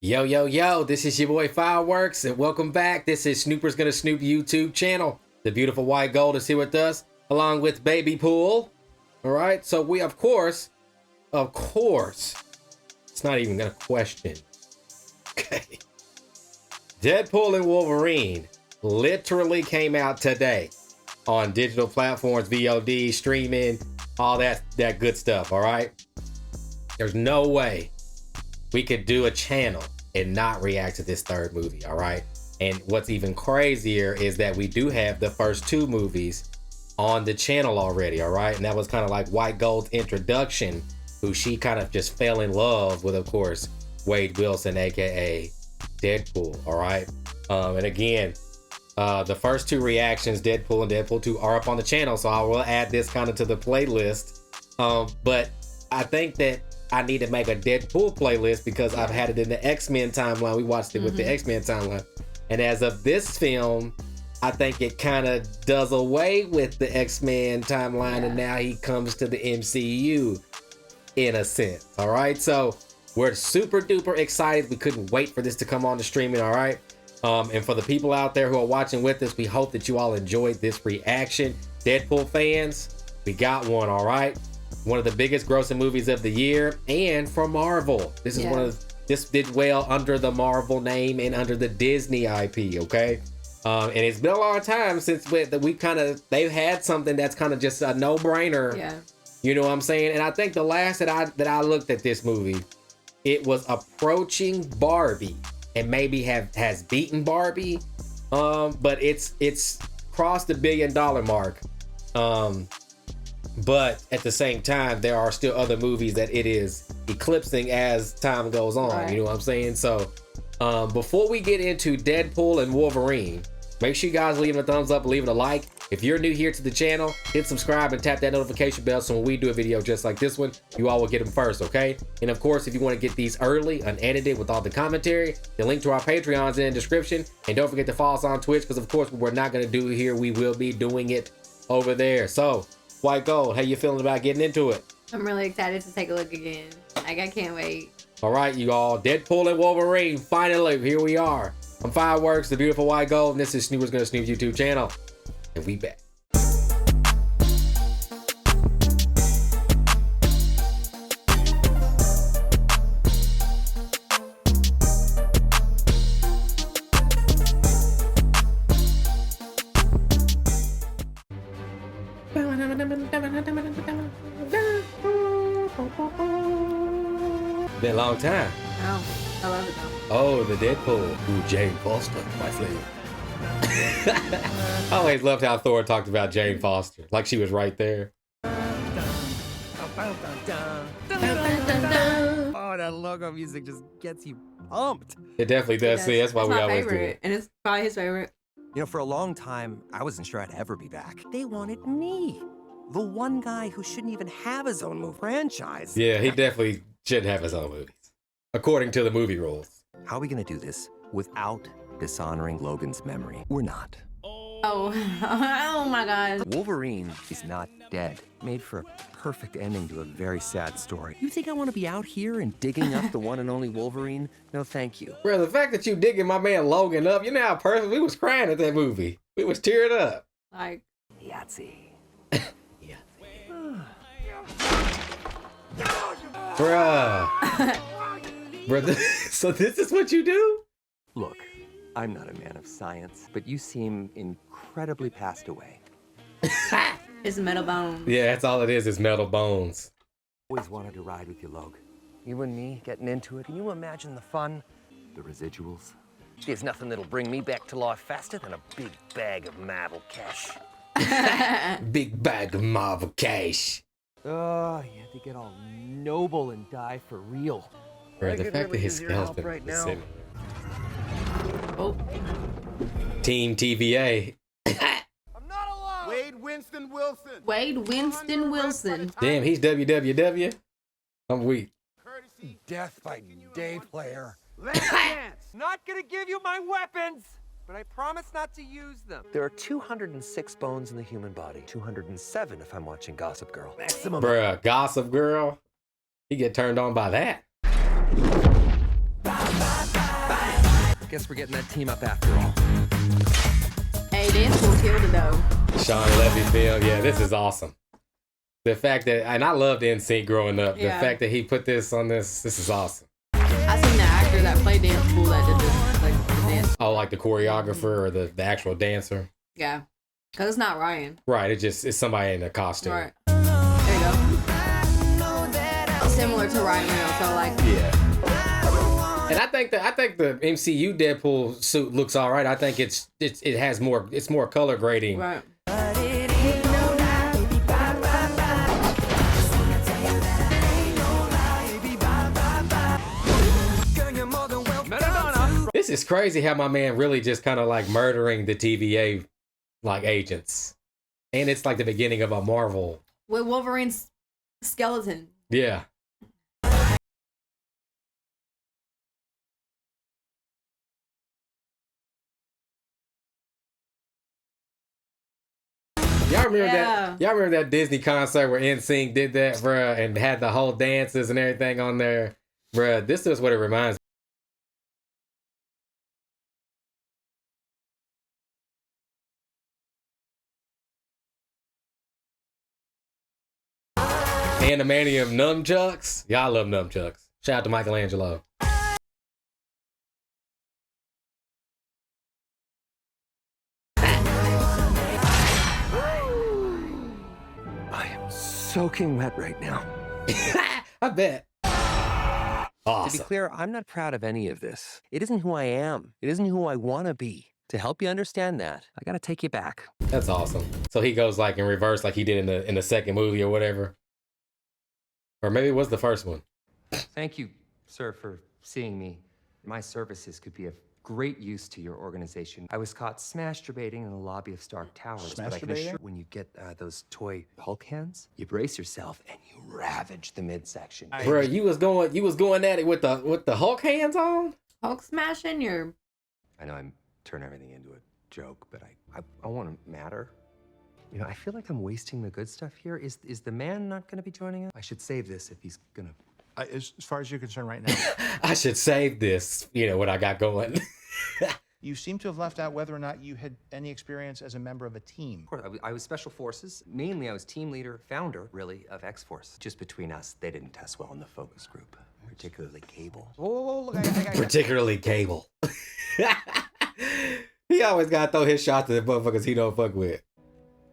Yo, yo, yo, this is your boy Fireworks, and welcome back. This is Snooper's Gonna Snoop YouTube channel. The beautiful white gold is here with us, along with Baby Pool. All right, so we, of course, it's not even gonna question. Okay. Deadpool and Wolverine literally came out today on digital platforms, VOD, streaming, all that good stuff, all right? There's no way we could do a channel and not react to this third movie, all right? And what's even crazier is that we do have the first two movies on the channel already, all right? And that was kind of like White Gold's introduction, who she kind of just fell in love with, of course, Wade Wilson, aka Deadpool, all right? And again, the first two reactions, Deadpool and Deadpool 2, are up on the channel, so I will add this kind of to the playlist. But I think that I need to make a Deadpool playlist because I've had it in the X-Men timeline. We watched it with the X-Men timeline. And as of this film, I think it kind of does away with the X-Men timeline, and now he comes to the MCU in a sense, all right? So we're super duper excited. We couldn't wait for this to come on the streaming, all right? And for the people out there who are watching with us, we hope that you all enjoyed this reaction. Deadpool fans, we got one, all right? One of the biggest grossing movies of the year, and for Marvel. This is this did well under the Marvel name and under the Disney IP, okay? And it's been a long time since they've had something that's kind of just a no-brainer. Yeah. You know what I'm saying? And I think the last that I looked at this movie, it was approaching Barbie and maybe has beaten Barbie. But it's crossed the $1 billion mark. But at the same time, there are still other movies that it is eclipsing as time goes on. Right. You know what I'm saying? So before we get into Deadpool and Wolverine, make sure you guys leave a thumbs up, leave a like. If you're new here to the channel, hit subscribe and tap that notification bell so when we do a video just like this one, you all will get them first, okay? And of course, if you want to get these early, unedited with all the commentary, the link to our Patreon's in the description. And don't forget to follow us on Twitch, because of course, what we're not going to do here, we will be doing it over there. So, White Gold, how you feeling about getting into it? I'm really excited to take a look again. Like, I can't wait. All right, you all. Deadpool and Wolverine, finally, here we are. I'm Fireworks, the beautiful White Gold, and this is Snooper's Gonna Snoop YouTube channel. And we back. Been a long time. Oh, I love it though. Oh, the Deadpool. Ooh, Jane Foster, my slave. I always loved how Thor talked about Jane Foster, like she was right there. Oh, that logo music just gets you pumped. It definitely does. See, that's why we always do it. And it's probably his favorite. You know, for a long time, I wasn't sure I'd ever be back. They wanted me. The one guy who shouldn't even have his own movie franchise. Yeah, he definitely shouldn't have his own movies, according to the movie rules. How are we gonna do this without dishonoring Logan's memory? We're not. Oh, oh my God. Wolverine is not dead. Made for a perfect ending to a very sad story. You think I want to be out here and digging up the one and only Wolverine? No, thank you. Bro, the fact that you digging my man Logan up, you know how perfect, we was crying at that movie. We was tearing up. Like, Yahtzee. Bruh. Bruh, so this is what you do? Look, I'm not a man of science, but you seem incredibly passed away. it's metal bones. Yeah, that's all it is metal bones. Always wanted to ride with you, Log. You and me getting into it. Can you imagine the fun? The residuals? There's nothing that'll bring me back to life faster than a big bag of Marvel cash. Big bag of Marvel cash. Oh, you had to get all noble and die for real. Bro, the fact that his skeleton right is now. Oh. Team TVA. I'm not alone. Wade Winston Wilson. Wade Winston Wilson. Damn, he's WWW. I'm weak. Death by day player. Last chance. Not gonna give you my weapons, but I promise not to use them. There are 206 bones in the human body. 207 if I'm watching Gossip Girl. Maximum. Bruh, Gossip Girl. He get turned on by that. Guess we're getting that team up after all. Hey, Deadpool killed it though. Sean Levy film. Yeah, this is awesome. The fact that, and I loved NSYNC growing up. Yeah. The fact that he put this on this is awesome. I seen the actor that played Deadpool that did this, like the dance. Oh, like the choreographer or the actual dancer. Yeah, because it's not Ryan. Right, it's somebody in a costume. Right. There you go. Similar to Ryan Reynolds, so like. Yeah. And I think the MCU Deadpool suit looks all right. I think it has more color grading. Right. This is crazy how my man really just kind of like murdering the TVA like agents. And it's like the beginning of a Marvel. With Wolverine's skeleton. Yeah. Y'all remember that? Y'all remember that Disney concert where NSYNC did that, bruh, and had the whole dances and everything on there, bruh? This is what it reminds me. Animanium nunchucks. Yeah, I love nunchucks. Shout out to Michelangelo. I am soaking wet right now. I bet. To Awesome. be clear, I'm not proud of any of this. It isn't who I am. It isn't who I want to be. To help you understand that, I gotta take you back. That's awesome. So he goes like in reverse, like he did in the second movie or whatever, or maybe it was the first one. Thank you, sir, for seeing me. My services could be of great use to your organization. I was caught smasturbating in the lobby of Stark Towers, but I can assure When you get those toy Hulk hands, you brace yourself and you ravage the midsection. Bro, you was going at it with the Hulk hands on. Hulk smashing your. I know I'm turning everything into a joke, but I want to matter. You know, I feel like I'm wasting the good stuff here. Is the man not going to be joining us? I should save this if he's gonna. As far as you're concerned right now, I should save this. You know what I got going. you seem to have left out whether or not you had any experience as a member of a team. Of course, I was special forces. Mainly, I was team leader, founder, really, of X-Force. Just between us, they didn't test well in the focus group, particularly Cable. Whoa, look, I Particularly Cable. He always gotta throw his shot to the motherfuckers he don't fuck with.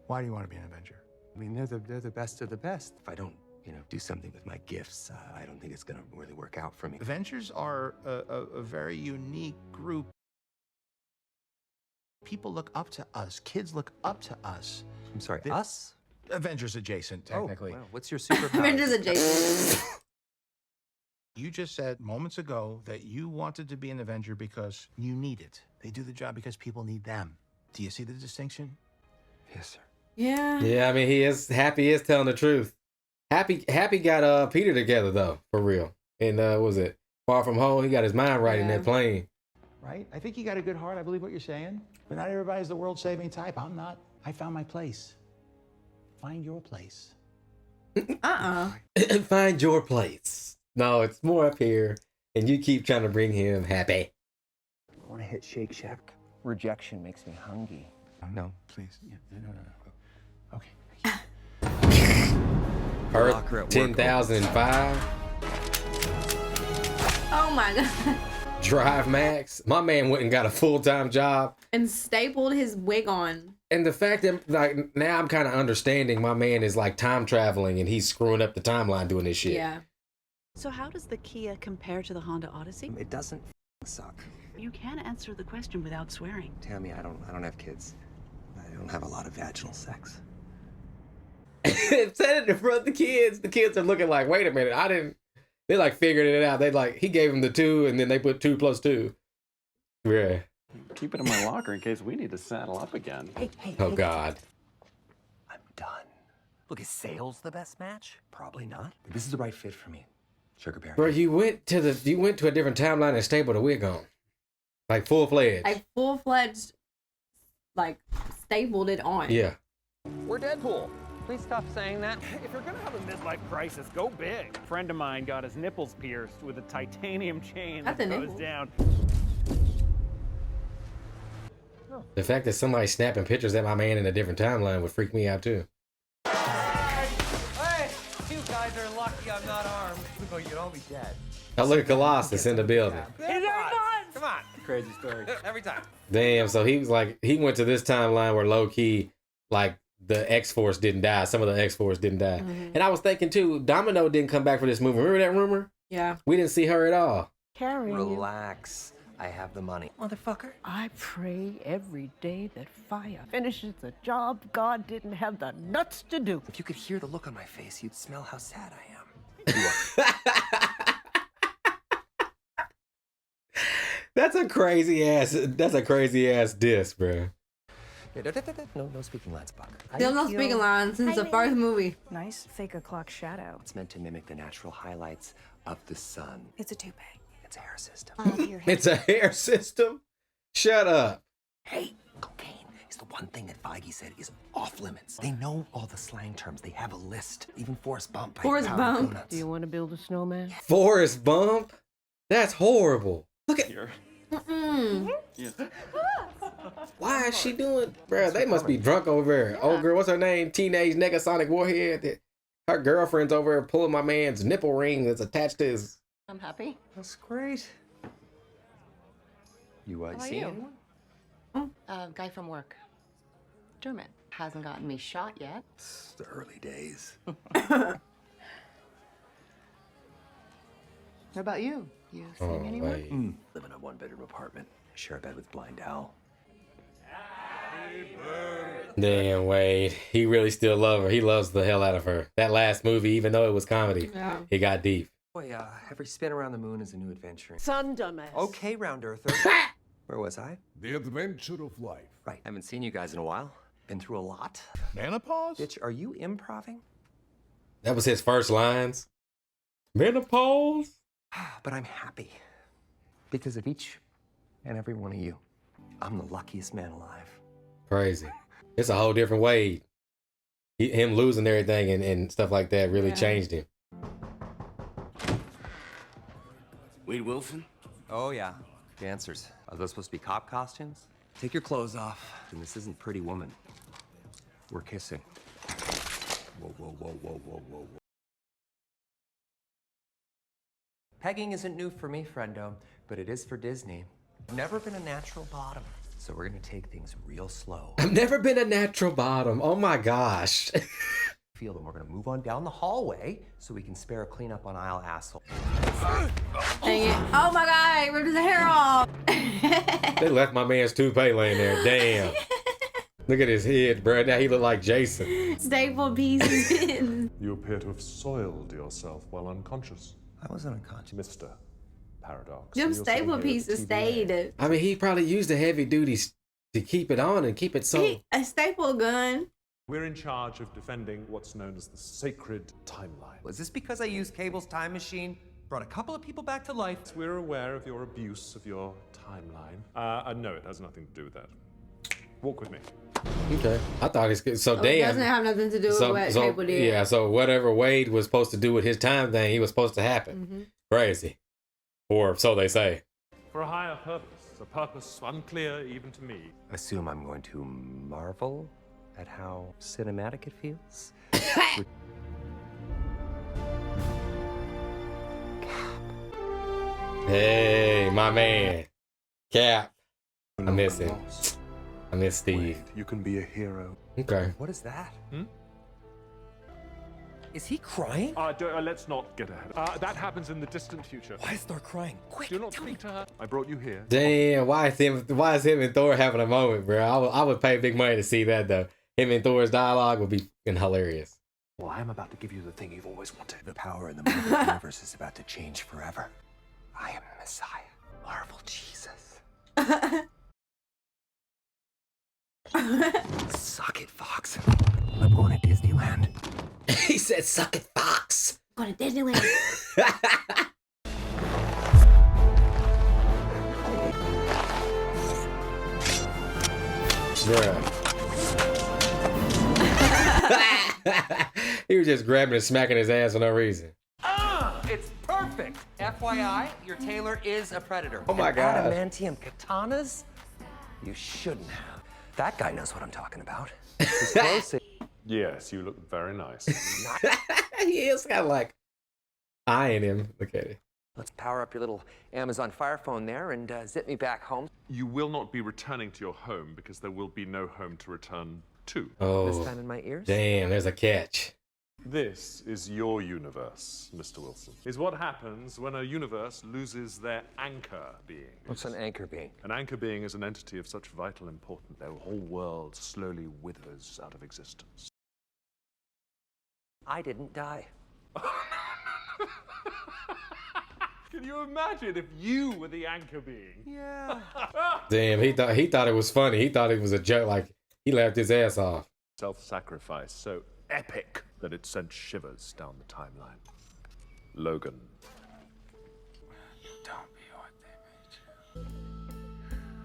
Why do you want to be an Avenger? I mean, they're the best of the best. If I don't, do something with my gifts, I don't think it's gonna really work out for me. Avengers are a very unique group. People look up to us. Kids look up to us. I'm sorry, us? Avengers adjacent, technically. Oh, wow. What's your superpower? Avengers adjacent. You just said moments ago that you wanted to be an Avenger because you need it. They do the job because people need them. Do you see the distinction? Yes, sir. Yeah. Yeah, I mean he is telling the truth. Happy got Peter together though, for real. And what was it? Far From Home, he got his mind right in that plane. Right? I think you got a good heart. I believe what you're saying. But not everybody's the world-saving type. I'm not. I found my place. Find your place. Find your place. No, it's more up here, and you keep trying to bring him happy. I want to hit Shake Shack. Rejection makes me hungry. No, Please. Yeah, no. Okay. Earth 10,005. Oh my god. Drive Max. My man went and got a full-time job. And stapled his wig on. And the fact that, like, now I'm kind of understanding my man is, like, time traveling and he's screwing up the timeline doing this shit. Yeah. So how does the Kia compare to the Honda Odyssey? It doesn't suck. You can answer the question without swearing. Tammy, I don't have kids. I don't have a lot of vaginal sex. Said it in front of the kids. The kids are looking like, wait a minute, they like figured it out. They like, he gave them the 2 and then they put 2 plus 2. Yeah. Keep it in my locker in case we need to saddle up again. Oh God. I'm done. Look, is sales the best match? Probably not. But this is the right fit for me. Sugar Bear. Bro, you went to a different timeline and stapled a wig on. Like full-fledged. Like full-fledged, like stapled it on. Yeah. We're Deadpool. Please stop saying that. If you're gonna have a midlife crisis, go big. A friend of mine got his nipples pierced with a titanium chain That's that a goes nipple. down. The fact that somebody's snapping pictures at my man in a different timeline would freak me out too. Hey, you guys are lucky I'm not armed. Oh, you'd all be dead. Oh, look at Colossus in the building. Come on. Crazy story. Every time. Damn, so he was like, he went to this timeline where low key, like the X-Force didn't die. Some of the X-Force didn't die. And I was thinking too, Domino didn't come back for this movie. Remember that rumor? Yeah. We didn't see her at all. Relax. I have the money. Motherfucker. I pray every day that fire finishes the job God didn't have the nuts to do. If you could hear the look on my face, you'd smell how sad I am. That's a crazy ass diss, bro. No speaking lines, Buck. Still no speaking lines since the first movie. Nice fake o'clock shadow. It's meant to mimic the natural highlights of the sun. It's a toupee. It's a hair system. It's a hair system? Shut up. Hey, cocaine is the one thing that Feige said is off limits. They know all the slang terms. They have a list. Even Forrest Bump. Forrest Bump. Do you want to build a snowman? Forrest Bump? That's horrible. Look at Why is she doing, bro? They must be drunk over there. Oh, girl, what's her name? Teenage Negasonic Warhead. Her girlfriend's over there pulling my man's nipple ring that's attached to his. I'm happy. That's great. You see anyone? Guy from work. Dermot. Hasn't gotten me shot yet. It's the early days. What about you? You seeing anyone? Live in a one-bedroom apartment. Share a bed with Blind Owl. Damn, Wade. He really still loves her. He loves the hell out of her. That last movie, even though it was comedy, it got deep. Boy, every spin around the moon is a new adventure. Son, dumbass. Okay, round earther. Where was I? The adventure of life. Right. Haven't seen you guys in a while. Been through a lot. Menopause? Bitch, are you improving? That was his first lines. Menopause? But I'm happy. Because of each and every one of you. I'm the luckiest man alive. Crazy. It's a whole different Wade. Him losing everything and stuff like that really changed him. Wade Wilson? Oh, yeah. Dancers. Are those supposed to be cop costumes? Take your clothes off. And this isn't Pretty Woman. We're kissing. Whoa, whoa, whoa, whoa, whoa, whoa, whoa. Pegging isn't new for me, friendo, but it is for Disney. I've never been a natural bottom, so we're gonna take things real slow. I've never been a natural bottom. Oh my gosh. Feel them. We're gonna move on down the hallway so we can spare a cleanup on aisle asshole. Dang it. Oh my god, he ripped his hair off. They left my man's toupee laying there. Damn. Look at his head, bro. Now he look like Jason. Staple pieces. You appear to have soiled yourself while unconscious. I wasn't unconscious. Mr. Paradox. Them You're sitting staple here at the pieces TVA. stayed. I mean, he probably used the heavy duties to keep it on and keep it so. A staple gun. We're in charge of defending what's known as the sacred timeline. Was this because I used Cable's time machine? Brought a couple of people back to life? We're aware of your abuse of your timeline. No, it has nothing to do with that. Walk with me. Okay. I thought it's good. So It damn. doesn't have nothing to do with what Cable did. Yeah, so whatever Wade was supposed to do with his time thing, he was supposed to happen. Crazy. Or so they say. For a higher purpose, a purpose unclear even to me. Assume I'm going to marvel at how cinematic it feels. Hey, my man. Cap. I miss him. I miss Steve. Wade, you can be a hero. Okay. What is that? Is he crying? Let's not get ahead. That happens in the distant future. Why is Thor crying? Quick, Do not speak to her. I brought you here. Damn, why is him and Thor having a moment, bro? I would pay big money to see that though. Him and Thor's dialogue would be hilarious. Well, I am about to give you the thing you've always wanted. The power in the Marvel universe is about to change forever. I am the Messiah. Marvel Jesus. Suck it, Fox. I'm going to Disneyland. He said, "Suck it, Fox." Going to Disneyland. Bruh. He was just grabbing and smacking his ass for no reason. It's perfect. FYI, your tailor is a predator. Oh my And God. adamantium katanas? You shouldn't have. That guy knows what I'm talking about. His clothes say Yes, you look very nice. He is kind of like eyeing him. Look at it. Let's power up your little Amazon Fire phone there and zip me back home. You will not be returning to your home because there will be no home to return to. Oh, This time in my ears? damn, there's a catch. This is your universe, Mr. Wilson. Is what happens when a universe loses their anchor being. What's an anchor being? An anchor being is an entity of such vital importance that the whole world slowly withers out of existence. I didn't die. Can you imagine if you were the anchor being? Yeah. Damn, he thought it was funny. He thought it was a joke. Like, he laughed his ass off. Self-sacrifice so epic that it sent shivers down the timeline. Logan. Don't be what they made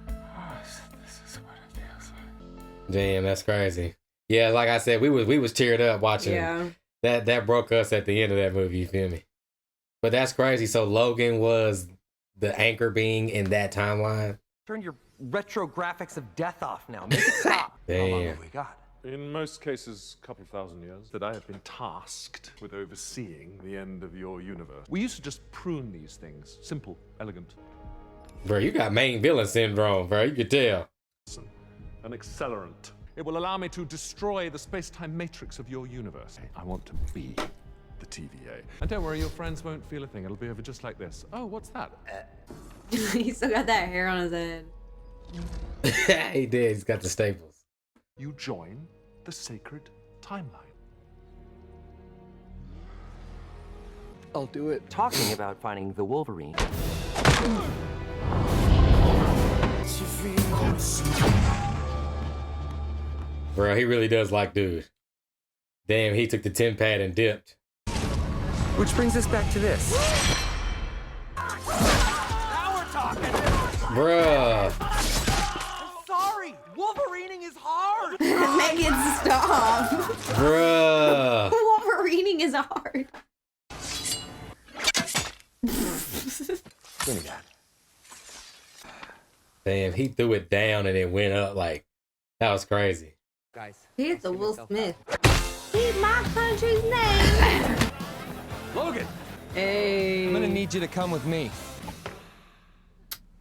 you. Oh, this is what it feels like. Damn, that's crazy. Yeah, like I said, we was teared up watching. Yeah. That broke us at the end of that movie, you feel me? But that's crazy. So Logan was the anchor being in that timeline. Turn your retro graphics of death off now. Make it stop. How long Damn. have we got? In most cases, a couple of thousand years, that I have been tasked with overseeing the end of your universe. We used to just prune these things. Simple, elegant. Bro, you got main villain syndrome, bro. You could tell. An accelerant. It will allow me to destroy the space-time matrix of your universe. I want to be the TVA. And don't worry, your friends won't feel a thing. It'll be over just like this. Oh, what's that? He still got that hair on his head. He did. He's got the staples. You join the sacred timeline. I'll do it. Talking about finding the Wolverine. Bro, he really does like dude. Damn, he took the 10 pad and dipped. Which brings us back to this. Now we're talking. Bruh. I'm sorry. Wolverining is hard. Make it stop. Bruh. Wolverining is hard. Give me that. Damn, he threw it down and it went up like, that was crazy. Guys. Here's the Will Smith. He's my country's name. Logan. Hey. I'm gonna need you to come with me.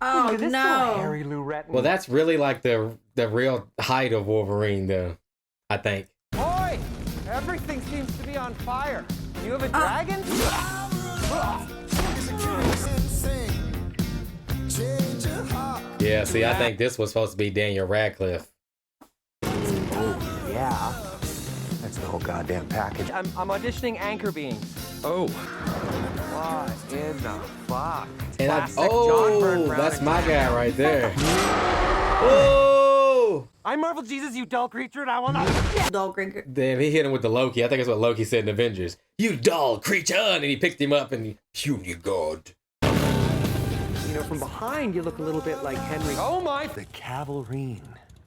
Oh no. Harry Lou Retton. Well, that's really like the real height of Wolverine, though, I think. Boy, everything seems to be on fire. You have a dragon? Yeah, see, I think this was supposed to be Daniel Radcliffe. Oh, yeah. That's the whole goddamn package. I'm auditioning anchor beings. Oh. What in the fuck? And Classic John Byrne Brown that's and my Jack. guy right there. Oh! I'm Marvel Jesus, you dull creature, and I will not. Dull creature. Damn, he hit him with the Loki. I think that's what Loki said in Avengers. You dull creature! And he picked him up and he, puny god. You know, from behind, you look a little bit like Henry. Oh my! The Cavalrine.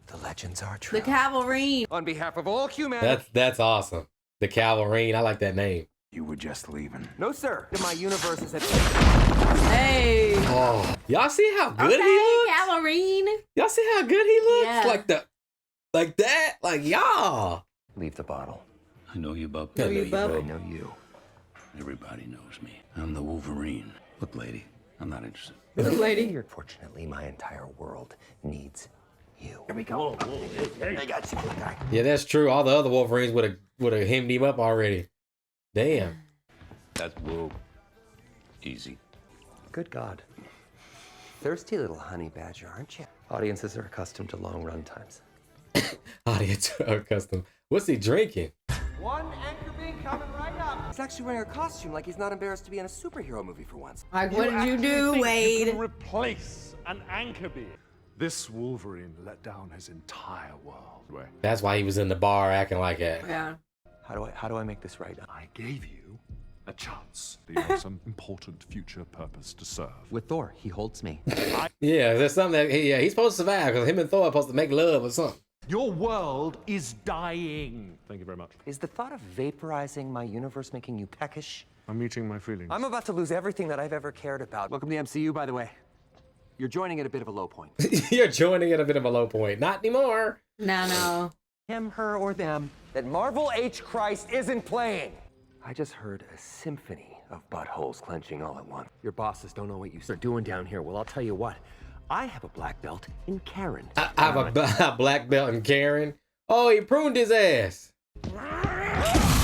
The legends are true. The Cavalrine. On behalf of all humanity. That's awesome. The Cavalrine. I like that name. You were just leaving. No, sir. My universe is at. Hey. Oh, y'all see how good Okay, he looks? Cavalrine. Y'all see how good he looks? Yeah. Like that? Like y'all. Leave the bottle. I know you, bub. Know you, bub. I know you. Everybody knows me. I'm the Wolverine. Look, lady, I'm not interested. Look, lady. Fortunately, my entire world needs you. Here we go. I got you, guy. Yeah, that's true. All the other Wolverines would have hemmed him up already. Damn. That's whoa. Easy. Good God. Thirsty little honey badger, aren't you? Audiences are accustomed to long run times. Audience accustomed. What's he drinking? One anchor being coming right up. He's actually wearing a costume like he's not embarrassed to be in a superhero movie for once. Like, what did you do, You Wade? can replace an anchor being. This Wolverine let down his entire world. That's why he was in the bar acting like that. Yeah. How do I make this right? I gave you a chance. You have some important future purpose to serve. With Thor, he holds me. Yeah, there's something that he's supposed to survive because him and Thor are supposed to make love or something. Your world is dying. Thank you very much. Is the thought of vaporizing my universe making you peckish? I'm meeting my feelings. I'm about to lose everything that I've ever cared about. Welcome to the MCU, by the way. You're joining at a bit of a low point. You're joining at a bit of a low point. Not anymore. No. Him, her, or them, that Marvel H. Christ isn't playing. I just heard a symphony of buttholes clenching all at once. Your bosses don't know what you're doing down here. Well, I'll tell you what. I have a black belt in Karen. I have a black belt in Karen. Oh, he pruned his ass. That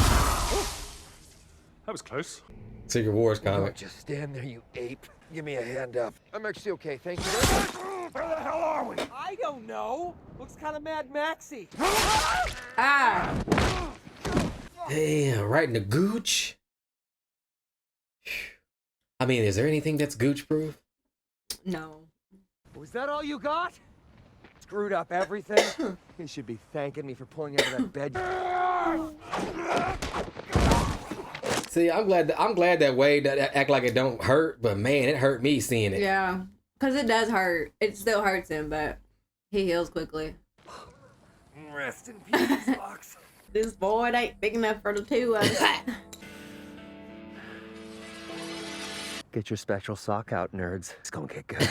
was close. Secret Wars comic. Just stand there, you ape. Give me a hand up. I'm actually okay, thank you very much. Where the hell are we? I don't know. Looks kind of Mad Maxy. Ah. Damn, right in the gooch. I mean, is there anything that's gooch proof? No. Was that all you got? Screwed up everything? You should be thanking me for pulling you out of that bed. See, I'm glad that Wade act like it don't hurt, but man, it hurt me seeing it. Yeah, because it does hurt. It still hurts him, but he heals quickly. Rest in peace, Fox. This boy ain't big enough for the two of us. Get your special sock out, nerds. It's gonna get good.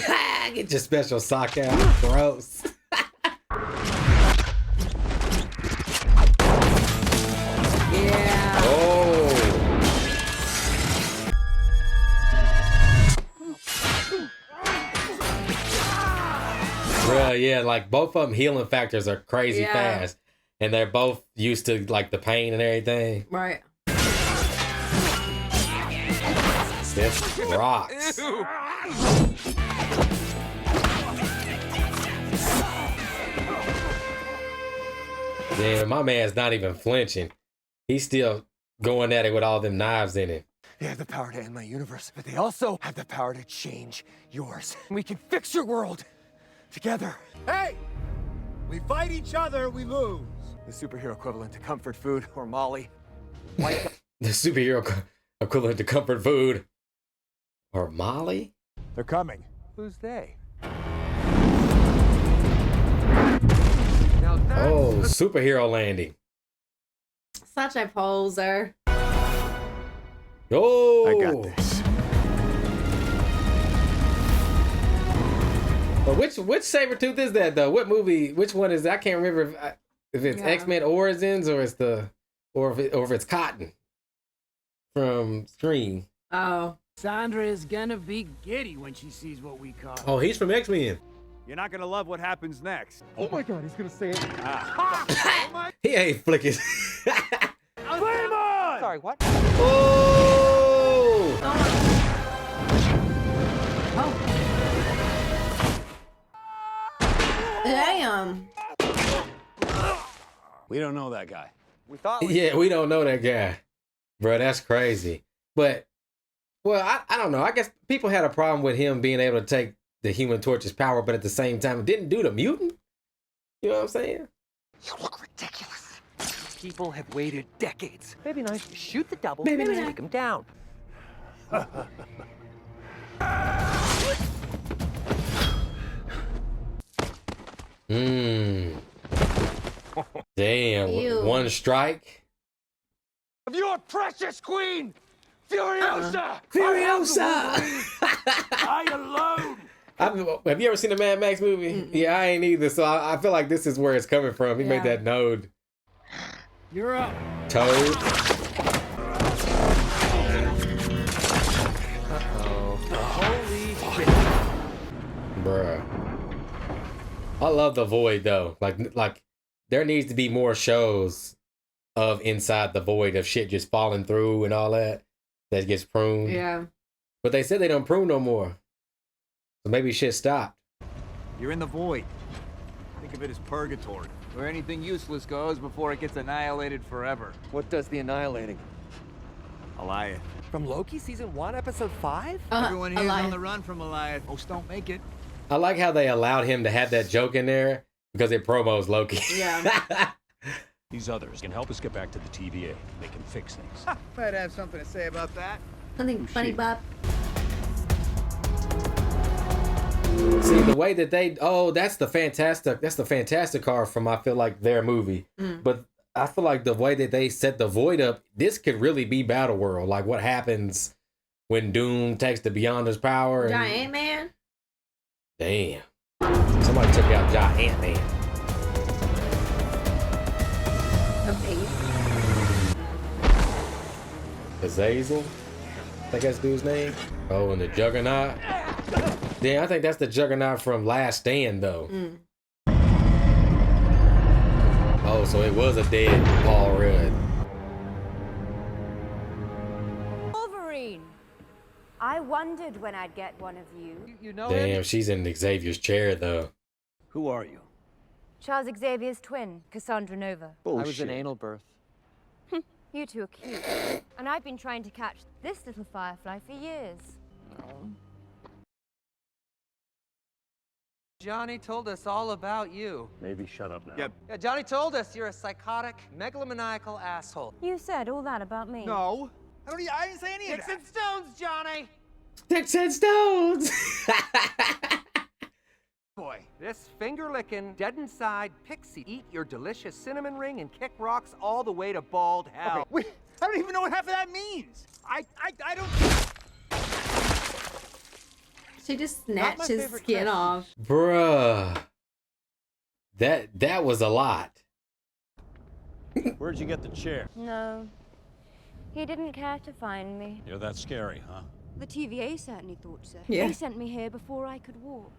Get your special sock out. Gross. Yeah. Oh. Bruh, yeah, like both of them healing factors are crazy fast. And they're both used to like the pain and everything. Right. This rocks. Damn, my man's not even flinching. He's still going at it with all them knives in it. They have the power to end my universe, but they also have the power to change yours. We can fix your world together. Hey! We fight each other, we lose. The superhero equivalent to comfort food or Molly. The superhero equivalent to comfort food or Molly? They're coming. Who's they? Oh, superhero landing. Such a poser. Oh, I got this. But which Sabretooth is that though? What movie? Which one is that? I can't remember if it's X-Men Origins or if it's Cotton from Scream. Oh. Sandra is gonna be giddy when she sees what we caught. Oh, he's from X-Men. You're not gonna love what happens next. Oh my God, he's gonna say it. He ain't flicking. Flame on! Sorry, what? Oh! Damn. We don't know that guy. We thought. Yeah, we don't know that guy, bro. That's crazy. But well, I don't know. I guess people had a problem with him being able to take the Human Torch's power, but at the same time, didn't do the mutant. You know what I'm saying? You look ridiculous. People have waited decades. Maybe nice to shoot the double. Maybe Maybe not. take him down. Damn. Ew. One strike. Of your precious queen, Furiosa! Furiosa! I alone! Have you ever seen the Mad Max movie? Yeah, I ain't either. So I feel like this is where it's coming from. He made that node. You're up. Toad. Holy shit. Bruh. I love the Void though. Like there needs to be more shows of inside the Void of shit just falling through and all that gets pruned. Yeah. But they said they don't prune no more. So maybe shit stopped. You're in the void. Think of it as purgatory, where anything useless goes before it gets annihilated forever. What does the annihilating? Alioth. From Loki season 1, episode 5? Everyone here's Alioth. on the run from Alioth. Most don't make it. I like how they allowed him to have that joke in there because it promos Loki. Yeah. These others can help us get back to the TVA. They can fix things. Might have something to say about that. Something funny, Bob. See the way that that's the fantastic car from I feel like their movie. But I feel like the way that they set the Void up, this could really be Battle World. Like what happens when Doom takes the Beyonder's power. Giant Man? Damn. Somebody took out Giant Man. A base. Azazel? I think that's the dude's name. Oh, and the Juggernaut. Damn, I think that's the Juggernaut from Last Stand, though. Oh, so it was a dead Paul Rudd. Wolverine! I wondered when I'd get one of you. You know Damn, him? she's in Xavier's chair, though. Who are you? Charles Xavier's twin, Cassandra Nova. Bullshit. I was an anal birth. You two are cute. And I've been trying to catch this little firefly for years. Johnny told us all about you. Maybe shut up now. Yep. Yeah, Johnny told us you're a psychotic, megalomaniacal asshole. You said all that about me. No. I didn't say any of Sticks and stones, Johnny! Sticks and stones! Boy, this finger-licking, dead-inside pixie eat your delicious cinnamon ring and kick rocks all the way to bald hell. Okay, wait, I don't even know what half of that means. I don't... She just Not snatched my his favorite skin kind. off. Bruh. That was a lot. Where'd you get the chair? No. He didn't care to find me. You're that scary, huh? The TVA certainly thought so. Yeah. They sent me here before I could walk.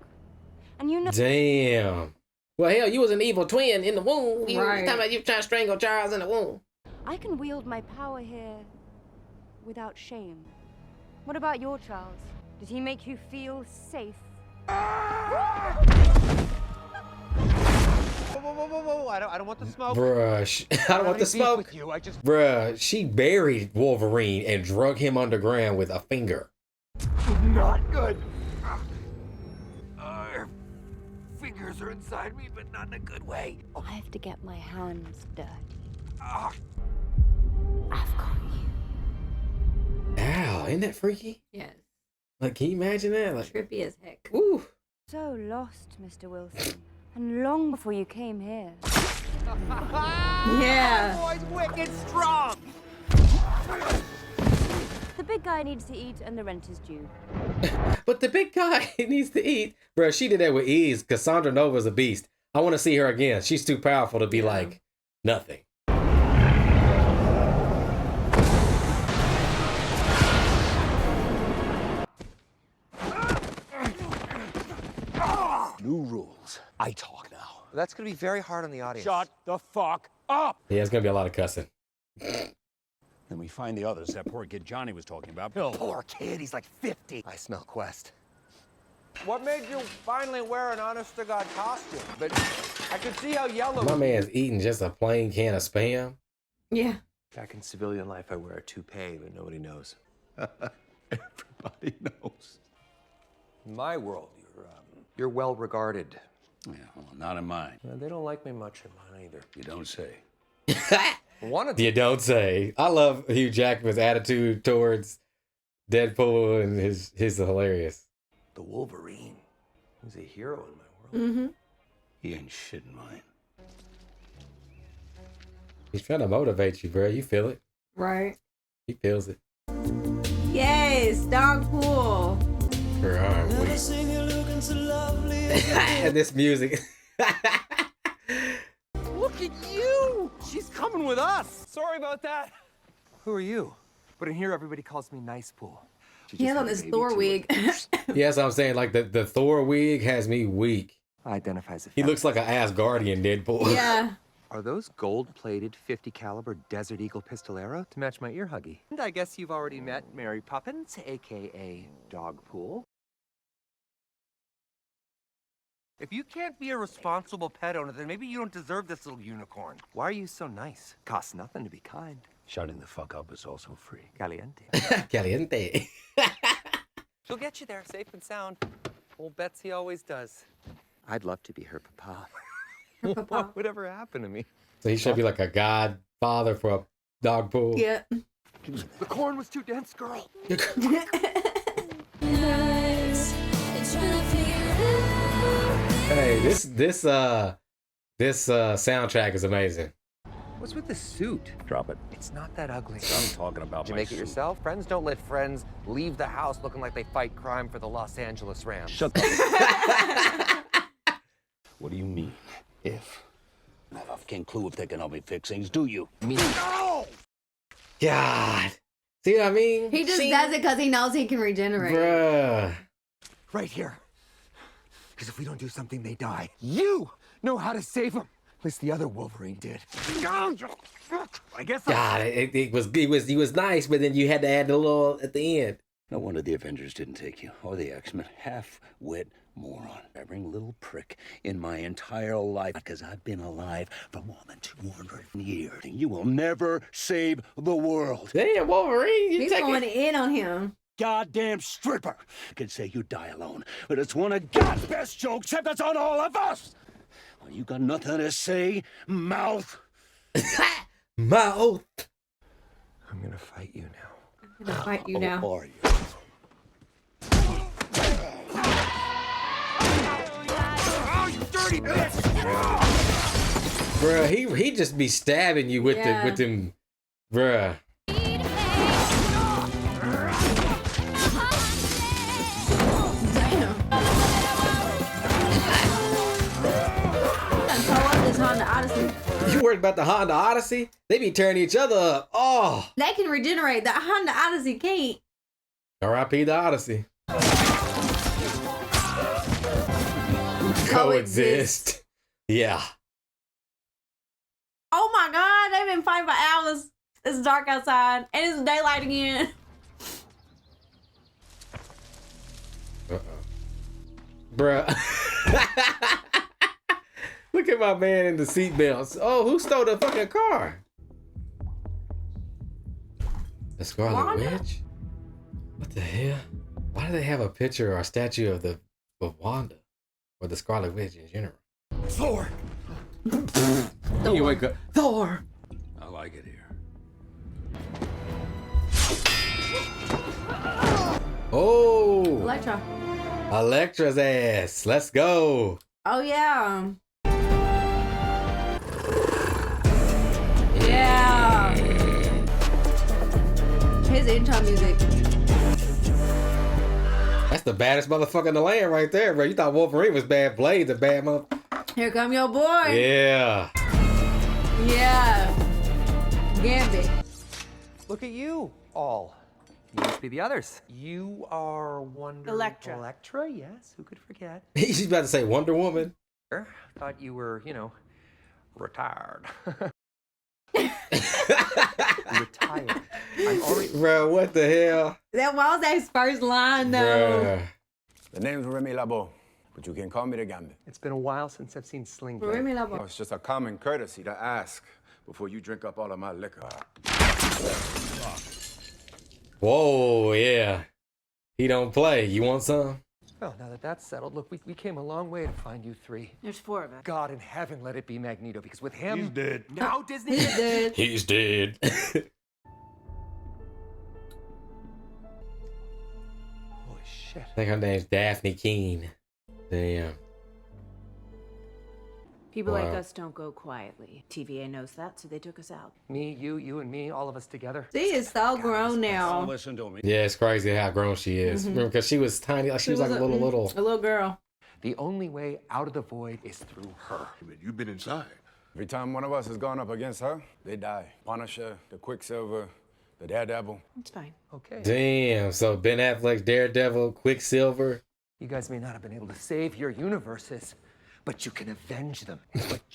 And you know... Damn. Well, hell, you was an evil twin in the womb. You Right. talking about you trying to strangle Charles in the womb. I can wield my power here without shame. What about your Charles? Did he make you feel safe? Whoa, I don't want the smoke. Bruh, I don't want the smoke. With you. I just... Bruh, she buried Wolverine and drug him underground with a finger. Not good. Her fingers are inside me, but not in a good way. I have to get my hands dirty. Ah. I've got you. Ow, isn't that freaky? Yes. Like, can you imagine that? Like, Trippy as heck. ooh. So lost, Mr. Wilson. And long before you came here. Yeah. Boy's wicked strong. The big guy needs to eat and the rent is due. But the big guy needs to eat. Bruh, she did that with ease. Cassandra Nova's a beast. I want to see her again. She's too powerful to be like nothing. New rules. I talk now. That's gonna be very hard on the audience. Shut the fuck up! Yeah, it's gonna be a lot of cussing. Then we find the others. That poor kid Johnny was talking about. Bill. Poor kid, he's like 50. I smell Quest. What made you finally wear an honest-to-God costume? But I could see how yellow... My man's eating just a plain can of Spam. Yeah. Back in civilian life, I wear a toupee, but nobody knows. Everybody knows. In my world, you're well-regarded. Yeah, well, not in mine. They don't like me much in mine either. You don't say. You don't say. I love Hugh Jackman's attitude towards Deadpool, and his hilarious. The Wolverine. He's a hero in my world. Mm-hmm. He ain't shit in mine. He's trying to motivate you, bro. You feel it. Right. He feels it. Yes, dog pool. Where are we? This music. Look at you! She's coming with us! Sorry about that. Who are you? But in here, everybody calls me Nice Pool. He has on this Thor wig. Yes, I'm saying, like, the Thor wig has me weak. Identifies as He looks like an Asgardian Deadpool. Yeah. Are those gold-plated 50 caliber Desert Eagle Pistolero to match my ear huggy? And I guess you've already met Mary Poppins, aka Dogpool. If you can't be a responsible pet owner, then maybe you don't deserve this little unicorn. Why are you so nice? Costs nothing to be kind. Shutting the fuck up is also free. Caliente. Caliente. She'll get you there safe and sound. Old Betsy always does. I'd love to be her papa. Her papa. What would ever happen to me? So he should be like a godfather for a dog pool. Yeah. The corn was too dense, girl. Hey, this soundtrack is amazing. What's with the suit? Drop it. It's not that ugly. I'm talking about Did you my make it suit. yourself? Friends don't let friends leave the house looking like they fight crime for the Los Angeles Rams. Shut the What do you mean, if? Never fucking clue if they can help me fix things, do you? Me. No! God. See what I mean? He just does it because he knows he can regenerate. Bruh. Right here. Because if we don't do something, they die. You know how to save them. At least the other Wolverine did. I guess. God, he was nice, but then you had to add a little at the end. No wonder the Avengers didn't take you, or the X-Men. Half-wit moron. Every little prick in my entire life, because I've been alive for more than 200 years. You will never save the world. Damn, Wolverine, He's going in on him. Goddamn stripper. I could say you die alone, but it's one of God's best jokes, and that's on all of us. Well, you got nothing to say, mouth? Mouth. I'm gonna fight you now. I'm gonna fight you now. Are you? Oh, you dirty bitch! Bruh, he just be stabbing you with them, bruh. Honda Odyssey. You worried about the Honda Odyssey? They be tearing each other up. Oh. They can regenerate. The Honda Odyssey can't. R.I.P. the Odyssey. Coexist. Yeah. Oh my God, they've been fighting for hours. It's dark outside and it's daylight again. Bruh. Look at my man in the seatbelts. Oh, who stole the fucking car? The Scarlet Wanda? Witch? What the hell? Why do they have a picture or a statue of Wanda? Or the Scarlet Witch in general? Thor! You wake up. Thor! I like it here. Oh! Electra. Electra's ass. Let's go. Oh yeah. Yeah. His intro music. That's the baddest motherfucker in the land right there, bro. You thought Wolverine was bad. Blade's a bad mother. Here come your boy. Yeah. Yeah. Gambit. Look at you, all. You must be the others. You are Wonder... Electra. Electra, yes. Who could forget? He's about to say Wonder Woman. Thought you were, you know, retired. Retired. I'm already... Bro, what the hell? That was his first line though. Bruh. The name's Remy Labo, but you can call me the Gambit. It's been a while since I've seen Sling Blade. Remy Labo. Oh, it's just a common courtesy to ask before you drink up all of my liquor. Whoa, yeah. He don't play. You want some? Well, now that that's settled, look, we came a long way to find you three. There's 4 of us. God in heaven, let it be Magneto, because with him... He's dead. Now Disney... He's dead. He's dead. Holy shit. I think her name's Daphne Keene. Damn. People like Wow. us don't go quietly. TVA knows that, so they took us out. Me, you and me, all of us together. She is so grown Don't now. listen to me. Yeah, it's crazy how grown she is. Remember, because she was tiny. Like, she was like a little. A little girl. The only way out of the void is through her. You've been inside. Every time one of us has gone up against her, they die. Punisher, the Quicksilver, the Daredevil. It's fine. Okay. Damn. So Ben Affleck, Daredevil, Quicksilver. You guys may not have been able to save your universes, but you can avenge them.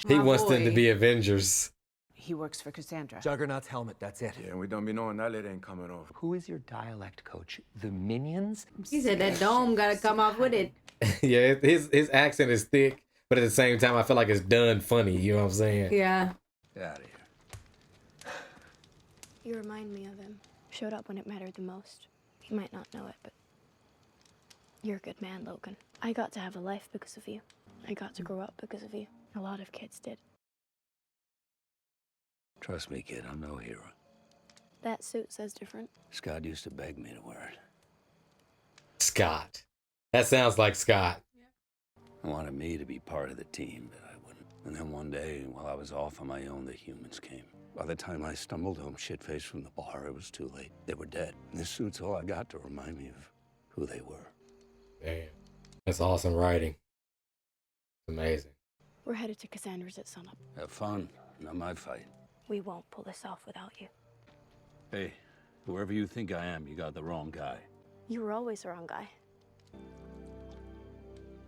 He wants them to boy. be Avengers. He works for Cassandra. Juggernaut's helmet, that's it. Yeah, and we don't be knowing that lid ain't coming off. Who is your dialect coach? The Minions? He said that dome gotta come off with it. Yeah, his accent is thick, but at the same time, I feel like it's done funny. You know what I'm saying? Yeah. Get out of here. You remind me of him. Showed up when it mattered the most. He might not know it, but you're a good man, Logan. I got to have a life because of you. I got to grow up because of you. A lot of kids did. Trust me, kid, I'm no hero. That suit says different. Scott used to beg me to wear it. Scott. That sounds like Scott. He wanted me to be part of the team, but I wouldn't. And then one day, while I was off on my own, the humans came. By the time I stumbled home shit-faced from the bar, it was too late. They were dead. And this suit's all I got to remind me of who they were. Damn. That's awesome writing. Amazing. We're headed to Cassandra's at sunup. Have fun. Not my fight. We won't pull this off without you. Hey, whoever you think I am, you got the wrong guy. You were always the wrong guy.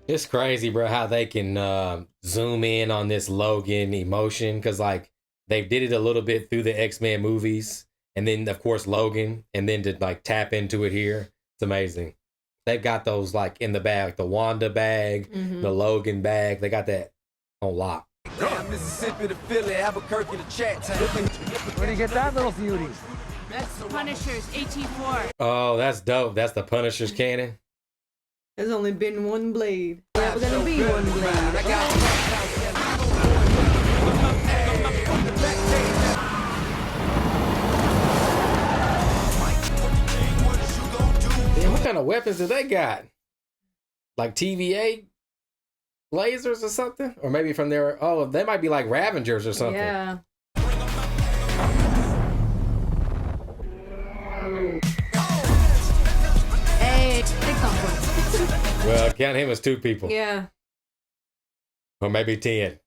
It's crazy, bro, how they can zoom in on this Logan emotion. Because, like, they did it a little bit through the X-Men movies. And then, of course, Logan. And then to, like, tap into it here. It's amazing. They've got those, like, in the bag. Like the Wanda bag, the Logan bag. They got that on lock. Damn, Mississippi to Philly, Albuquerque to Chattown. Where'd you get that little beauty? That's Punisher's AT4. Oh, that's dope. That's the Punisher's cannon. There's only been one blade. Never gonna be one blade. Damn, what kind of weapons do they got? Like TVA lasers or something? Or maybe from their... Oh, they might be like Ravengers or something. Yeah. Hey, big combo. Well, count him as 2 people. Yeah. Or maybe 10.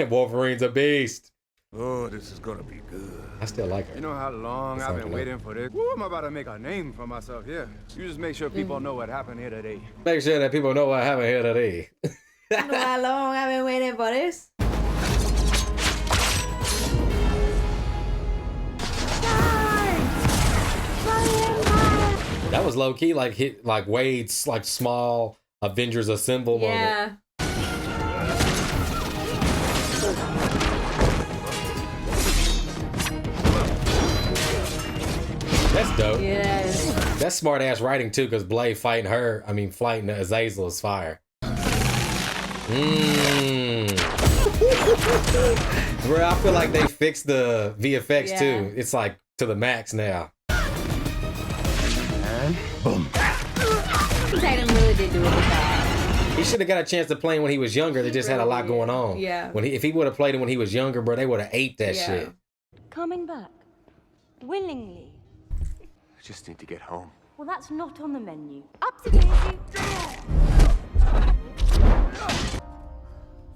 Wolverine's a beast. Oh, this is gonna be good. I still like her. You know how long I've been waiting for this? Woo, I'm about to make a name for myself here. You just make sure people know what happened here today. Make sure that people know what happened here today. You know how long I've been waiting for this? That was low key like hit like Wade's like small Avengers Assemble moment. Yeah. That's dope. Yes. That's smart ass writing too, because Blade fighting her, fighting Azazel is fire. Bro, I feel like they fixed the VFX too. It's like to the max now. And boom. Tatum really did do a good job. He should have got a chance to play him when he was younger. They just had a lot going on. Yeah. If he would have played him when he was younger, bro, they would have ate that shit. Coming back. Willingly. I just need to get home. Well, that's not on the menu. Upsy daisy.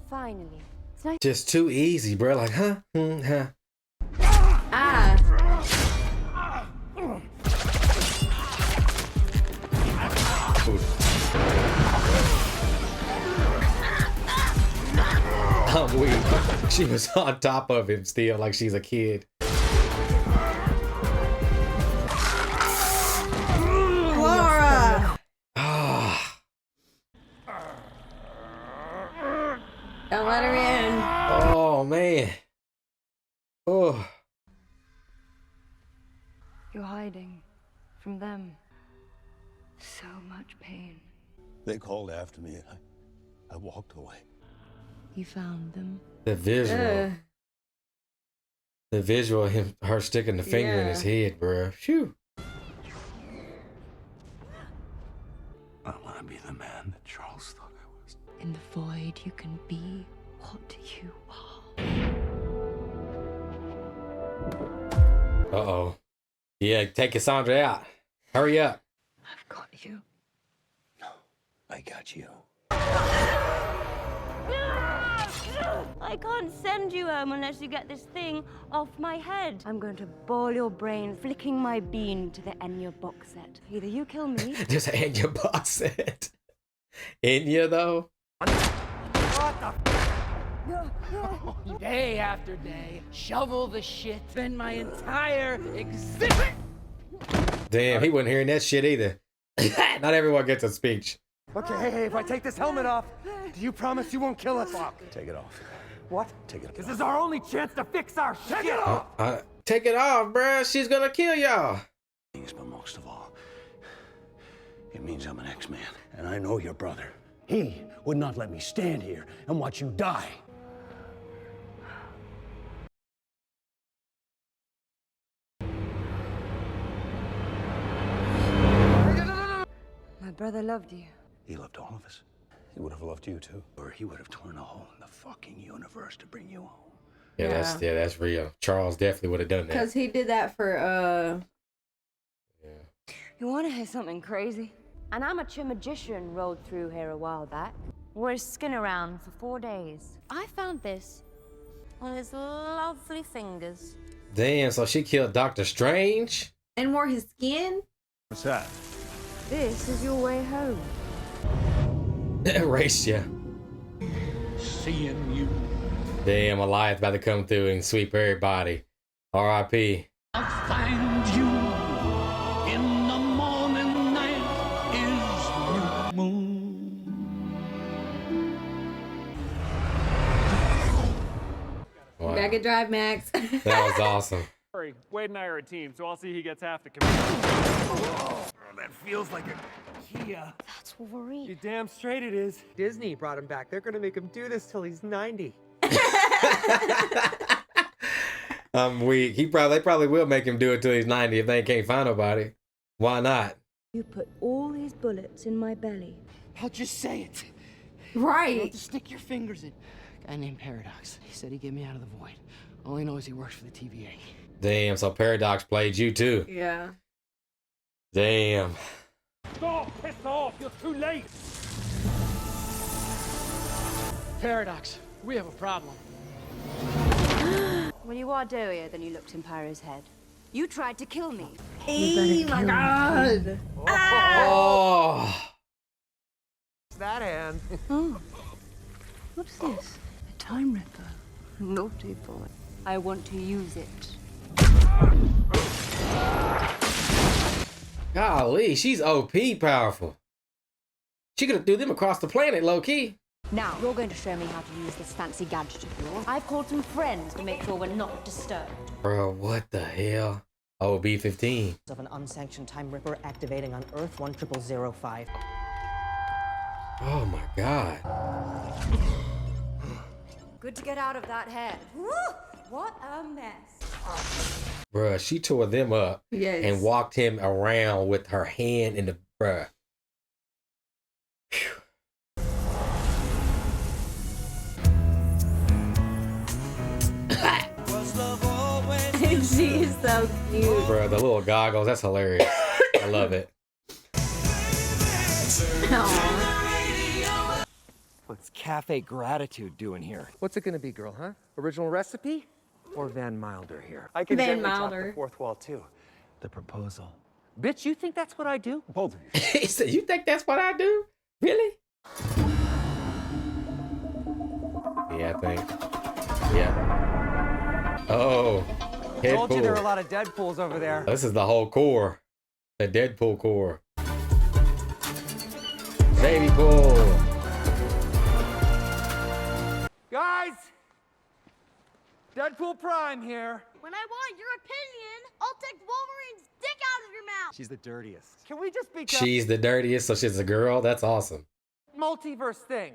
Finally. It's nice. Just too easy, bro. Like, huh? Huh? Ah. I'm weak. She was on top of him still, like she's a kid. Laura! Don't let her in. Oh, man. Oh. You're hiding from them. So much pain. They called after me and I walked away. You found them. The visual. The visual of her sticking the finger in his head, bro. Phew. I want to be the man that Charles thought I was. In the void, you can be what you are. Uh-oh. Yeah, take Cassandra out. Hurry up. I've got you. No, I got you. I can't send you home unless you get this thing off my head. I'm going to boil your brain, flicking my bean to the Enya box set. Either you kill me... Just Enya box set. Enya, though? Day after day, shovel the shit, spend my entire existence. Damn, he wasn't hearing that shit either. Not everyone gets a speech. Okay, hey, if I take this helmet off, do you promise you won't kill us? Take it off. What? Take it off. This is our only chance to fix our shit. Take it off! Take it off, bruh. She's gonna kill y'all. But most of all, it means I'm an X-Man, and I know your brother. He would not let me stand here and watch you die. My brother loved you. He loved all of us. He would have loved you too. Or he would have torn a hole in the fucking universe to bring you home. That's real. Charles definitely would have done that. Because he did that for You want to hear something crazy? An amateur magician rode through here a while back. Wore his skin around for 4 days. I found this on his lovely fingers. Damn, so she killed Doctor Strange? and wore his skin. What's that? This is your way home. Erase ya. Seeing you. Damn, Elias about to come through and sweep everybody. R.I.P. I'll find you in the morning night is new moon. Wow. Back at Drive Max. That was awesome. Sorry, Wade and I are a team, so I'll see he gets half the command. Oh, that feels like a Kia. That's Wolverine. You damn straight it is. Disney brought him back. They're gonna make him do this till he's 90. I'm weak. They probably will make him do it till he's 90 if they can't find nobody. Why not? You put all these bullets in my belly. I'll just say it. Right. You have to stick your fingers in. A guy named Paradox. He said he'd get me out of the void. All I know is he works for the TVA. Damn, so Paradox played you too. Yeah. Damn. Stop! Piss off! You're too late! Paradox, we have a problem. Well, you are dirtier than you looked in Pyro's head. You tried to kill me. Oh my god. Oh. That hand. Oh. What's this? A time ripper. Naughty boy. I want to use it. Golly, she's OP powerful. She could have threw them across the planet, low key. Now, you're going to show me how to use this fancy gadget of yours. I've called some friends to make sure we're not disturbed. Bro, what the hell? Oh, B-15. Of an unsanctioned time ripper activating on Earth 10005. Oh my god. Good to get out of that head. Woo! What a mess. Bruh, she tore them up and walked him around with her hand in the bruh. She is so cute. Bruh, the little goggles, that's hilarious. I love it. What's Cafe Gratitude doing here? What's it gonna be, girl, huh? Original recipe? Or Van Milder here? I can Van gently chop Milder. the fourth wall, too. The proposal. Bitch, you think that's what I do? Both of you. He said, you think that's what I do? Really? Yeah, I think. Yeah. Oh. Told you there were a Deadpool. lot of Deadpools over there. This is the whole core. The Deadpool core. Baby pool. Guys! Deadpool Prime here. When I want your opinion, I'll take Wolverine's dick out of your mouth. She's the dirtiest. Can we just be She's the dirtiest, so she's a girl? That's awesome. multiverse thing?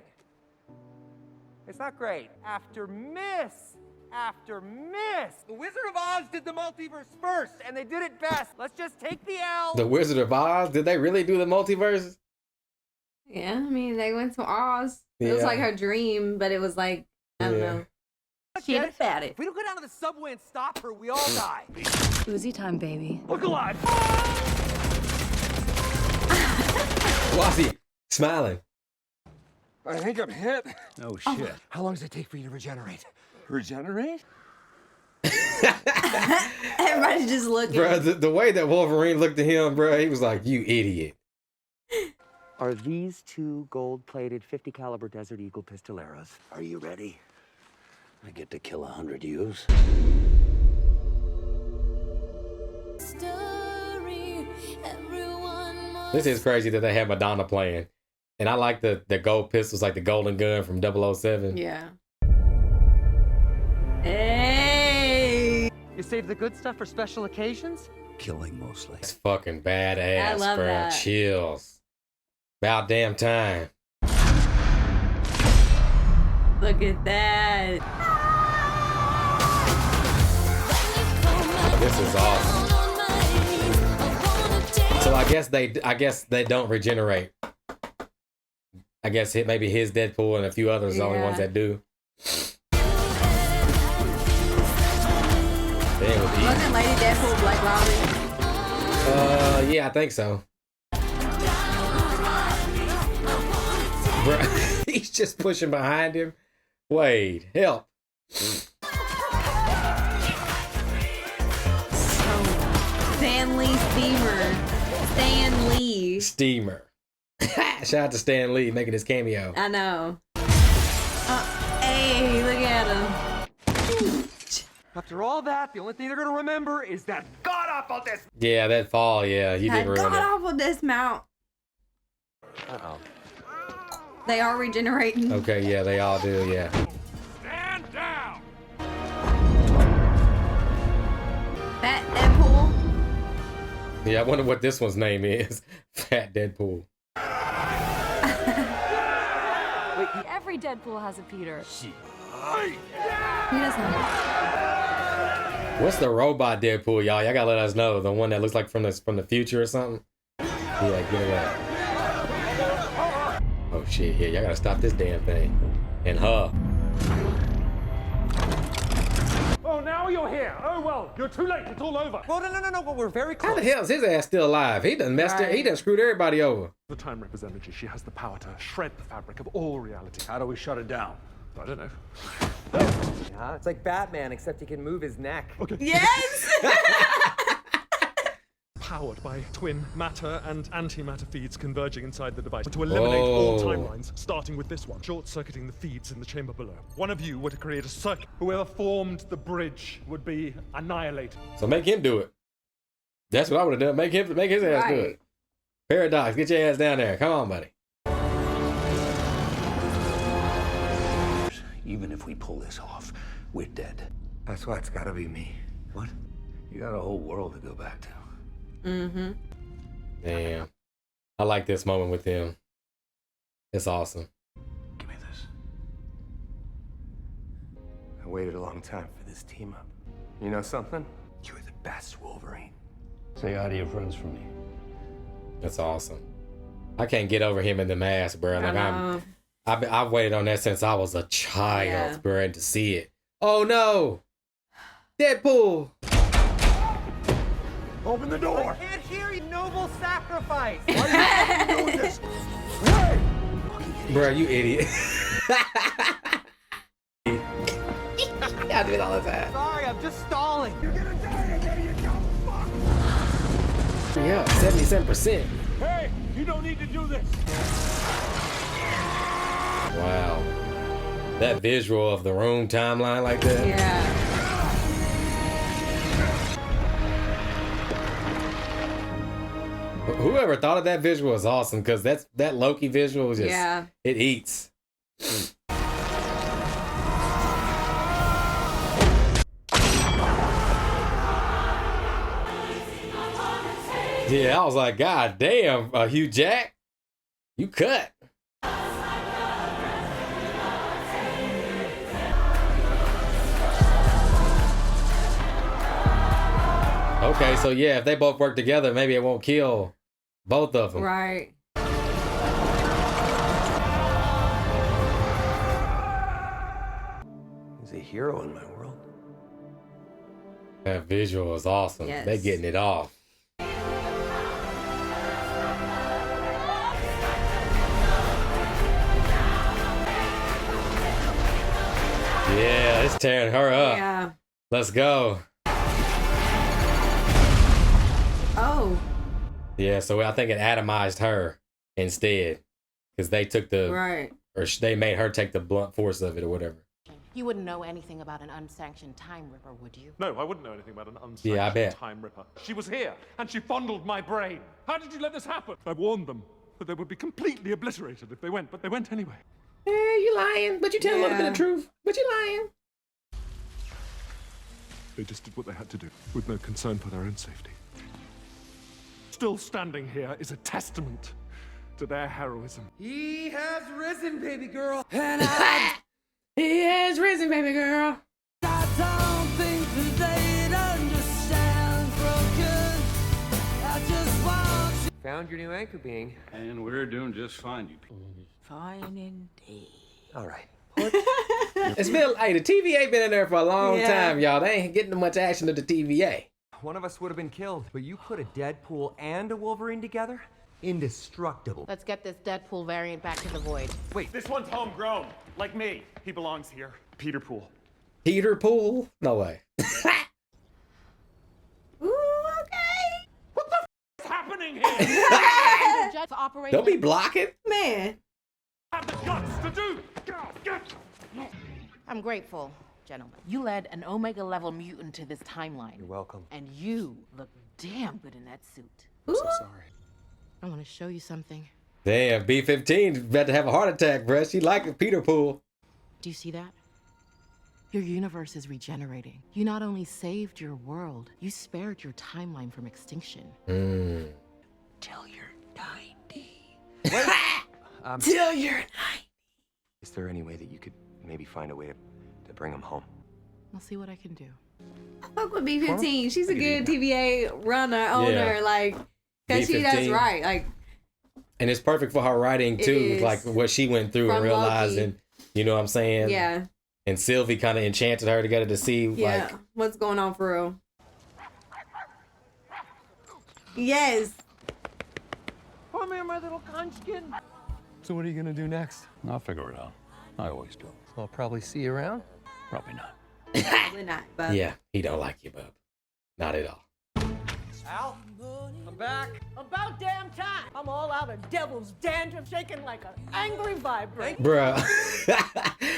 It's not great. After miss. The Wizard of Oz did the multiverse first, and they did it best. Let's just take the L. The Wizard of Oz? Did they really do the multiverse? Yeah, I mean, they went to Oz. It was Yeah. like her dream, but it was like, I don't know. She had a fat it. If we don't go down to the subway and stop her, we all die. Uzi time, baby. Look alive. Wazzy, smiling. I think I'm hit. Oh, shit. How long does it take for you to regenerate? Regenerate? Everybody's just looking. Bro, the way that Wolverine looked at him, bro, he was like, you idiot. Are these two gold-plated 50 caliber Desert Eagle pistoleros? Are you ready? I get to kill 100 yous. This is crazy that they have Madonna playing. And I like the gold pistols, like the golden gun from 007. Yeah. Hey! You save the good stuff for special occasions? Killing mostly. It's fucking badass, I love bro. that. Chills. About damn time. Look at that. This is awesome. So I guess they don't regenerate. I guess maybe his Deadpool and a few others are the only ones Yeah. that do. Damn, with Wasn't Lady Deadpool Black Robin? yeah, I think so. Bruh, he's just pushing behind him. Wade, help. Stan Lee Steamer. Stan Lee. Steamer. Shout out to Stan Lee making his cameo. I know. Hey, look at him. After all that, the only thing they're gonna remember is that god-awful dismount. Yeah, that fall, yeah. You did ruin it. God-awful dismount. Uh-oh. They are regenerating. Okay, yeah, they all do, yeah. Stand down! Fat Deadpool. Yeah, I wonder what this one's name is. Fat Deadpool. Every Deadpool has a Peter. He doesn't. What's the robot Deadpool, y'all? Y'all gotta let us know. The one that looks like from the future or something. Yeah, get away. Oh shit, yeah, y'all gotta stop this damn thing. And her. Oh, now you're here. Oh, well, you're too late. It's all over. Well, no, but we're very close. How the hell is his ass still alive? He done messed it. He done screwed everybody over. The Time Ripper's energy, she has the power to shred the fabric of all reality. How do we shut it down? I don't know. Yeah, it's like Batman, except he can move his neck. Okay. Yes! Powered by twin matter and antimatter feeds converging inside the device to eliminate all timelines, starting with this one, short-circuiting the feeds in the chamber below. One of you were to create a circuit. Whoever formed the bridge would be annihilated. So make him do it. That's what I would have done. Make his ass do it. Paradox, get your ass down there. Come on, buddy. Even if we pull this off, we're dead. That's why it's gotta be me. What? You got a whole world to go back to. Mm-hmm. Damn. I like this moment with him. It's awesome. Give me this. I waited a long time for this team up. You know something? You're the best, Wolverine. Say hi to your friends for me. That's awesome. I can't get over him in the mask, bro. Like I've waited on that since I was a child, bro, and to see it. Oh no! Deadpool! Open the door! I can't hear you, noble sacrifice! Why are you doing this? Bro, you idiot. I do it all the time. Sorry, I'm just stalling. You're gonna die again, you dumb fuck! Yeah, 77%. Hey, you don't need to do this. Wow. That visual of the room timeline like that. Yeah. Whoever thought of that visual was awesome, because that Loki visual was just, it eats. Yeah, I was like, God damn, Hugh Jack, you cut. Okay, so yeah, if they both work together, maybe it won't kill both of them. Right. He's a hero in my world. That visual is awesome. Yes. They getting it off. Yeah, it's tearing her up. Yeah. Let's go. Oh. Yeah, so I think it atomized her instead, because they took the or they made her take the blunt force of it or whatever. You wouldn't know anything about an unsanctioned Time Ripper, would you? No, I wouldn't know anything about an unsanctioned Yeah, I bet. Time Ripper. She was here, and she fondled my brain. How did you let this happen? I warned them that they would be completely obliterated if they went, but they went anyway. You lying, but you tell a little bit of truth. But you lying. They just did what they had to do, with no concern for their own safety. Still standing here is a testament to their heroism. He has risen, baby girl. And he has risen, baby girl. I don't think that they'd understand broken. I just want you. Found your new anchor being. And we're doing just fine, you people. Fine indeed. All right. It's been, hey, the TVA been in there for a long time, y'all. They ain't getting much action to the TVA. One of us would have been killed, but you put a Deadpool and a Wolverine together? Indestructible. Let's get this Deadpool variant back to the void. Wait, this one's homegrown, like me. He belongs here. Peter Pool. Peter Pool? No way. Ooh, okay. What's happening here? Don't be blocking. Man. Have the guts to do. Get. I'm grateful, gentlemen. You led an Omega level mutant to this timeline. You're welcome. And you look damn good in that suit. I'm so sorry. I want to show you something. Damn, B-15 about to have a heart attack, bruh. She like Peter Pool. Do you see that? Your universe is regenerating. You not only saved your world, you spared your timeline from extinction. Till you're 90. Till you're 90. Is there any way that you could maybe find a way to bring him home? I'll see what I can do. I fuck with B-15. She's a good TVA owner, like, because she does B-15. right. Like, And it's perfect for her writing, It too. is. Like, what she went through and From realizing, you know what I'm saying? yeah. And Sylvie kind of enchanted her together to see, Yeah. like, What's going on for real? Yes. Come here, my little conskin. So what are you gonna do next? I'll figure it out. I always do. I'll probably see you around. Probably not. Probably not, but yeah, he don't like you, bub. Not at all. Al, I'm back. About damn time. I'm all out of devil's dandruff, shaking like an angry vibrator. Bruh.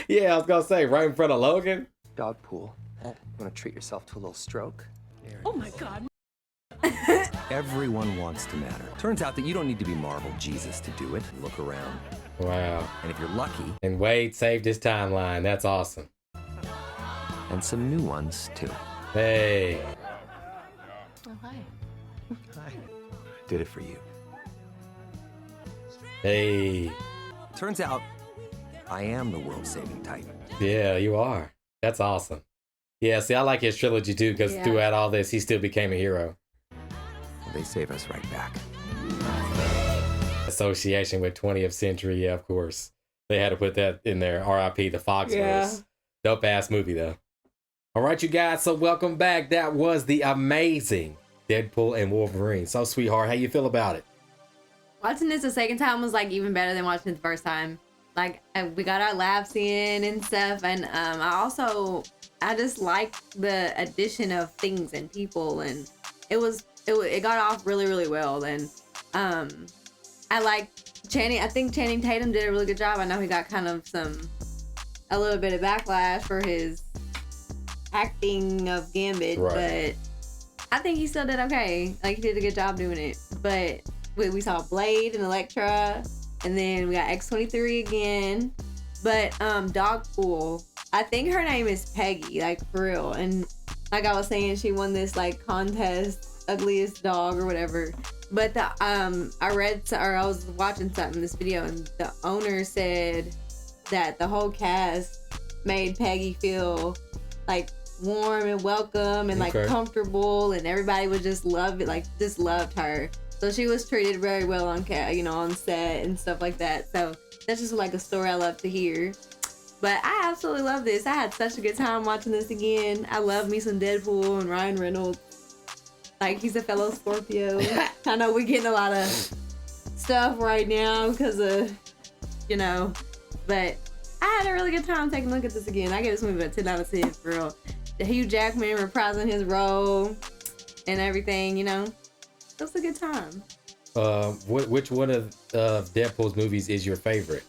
Yeah, I was gonna say, right in front of Logan. Dog pool. You wanna treat yourself to a little stroke? Oh my God. Everyone wants to matter. Turns out that you don't need to be Marvel Jesus to do it. Look around. Wow. And if you're lucky. And Wade saved his timeline. That's awesome. And some new ones, too. Hey. Oh, hi. Hi. Did it for you. Hey. Turns out, I am the world-saving type. Yeah, you are. That's awesome. Yeah, see, I like his trilogy, too, because throughout all this, he still became a hero. They save us right back. Association with 20th century, yeah, of course. They had to put that in there. R.I.P. the Foxverse. Yeah. Dope ass movie though. All right, you guys. So welcome back. That was the amazing Deadpool and Wolverine. So, sweetheart, how you feel about it? watching this the second time was like even better than watching it the first time. Like we got our laughs in and stuff, and I just like the addition of things and people, and it got off really well. And I like Channing. I think Channing Tatum did a really good job. I know he got kind of a little bit of backlash for his acting of Gambit, right. but I think he still did okay. Like he did a good job doing it. But we saw Blade and Elektra, and then we got X-23 again. But Dogpool, I think her name is Peggy, like for real. And like I was saying, she won this like contest, ugliest dog or whatever. But I was watching something, this video, and the owner said that the whole cast made Peggy feel like warm and welcome and like comfortable, and everybody would just loved her. So she was treated very well on set and stuff like that. So that's just like a story I love to hear. But I absolutely love this. I had such a good time watching this again. I love me some Deadpool and Ryan Reynolds. Like, he's a fellow Scorpio. I know we're getting a lot of stuff right now because of, but I had a really good time taking a look at this again. I give this movie a 10 out of 10 for real. The Hugh Jackman reprising his role and everything, it was a good time. Which one of Deadpool's movies is your favorite?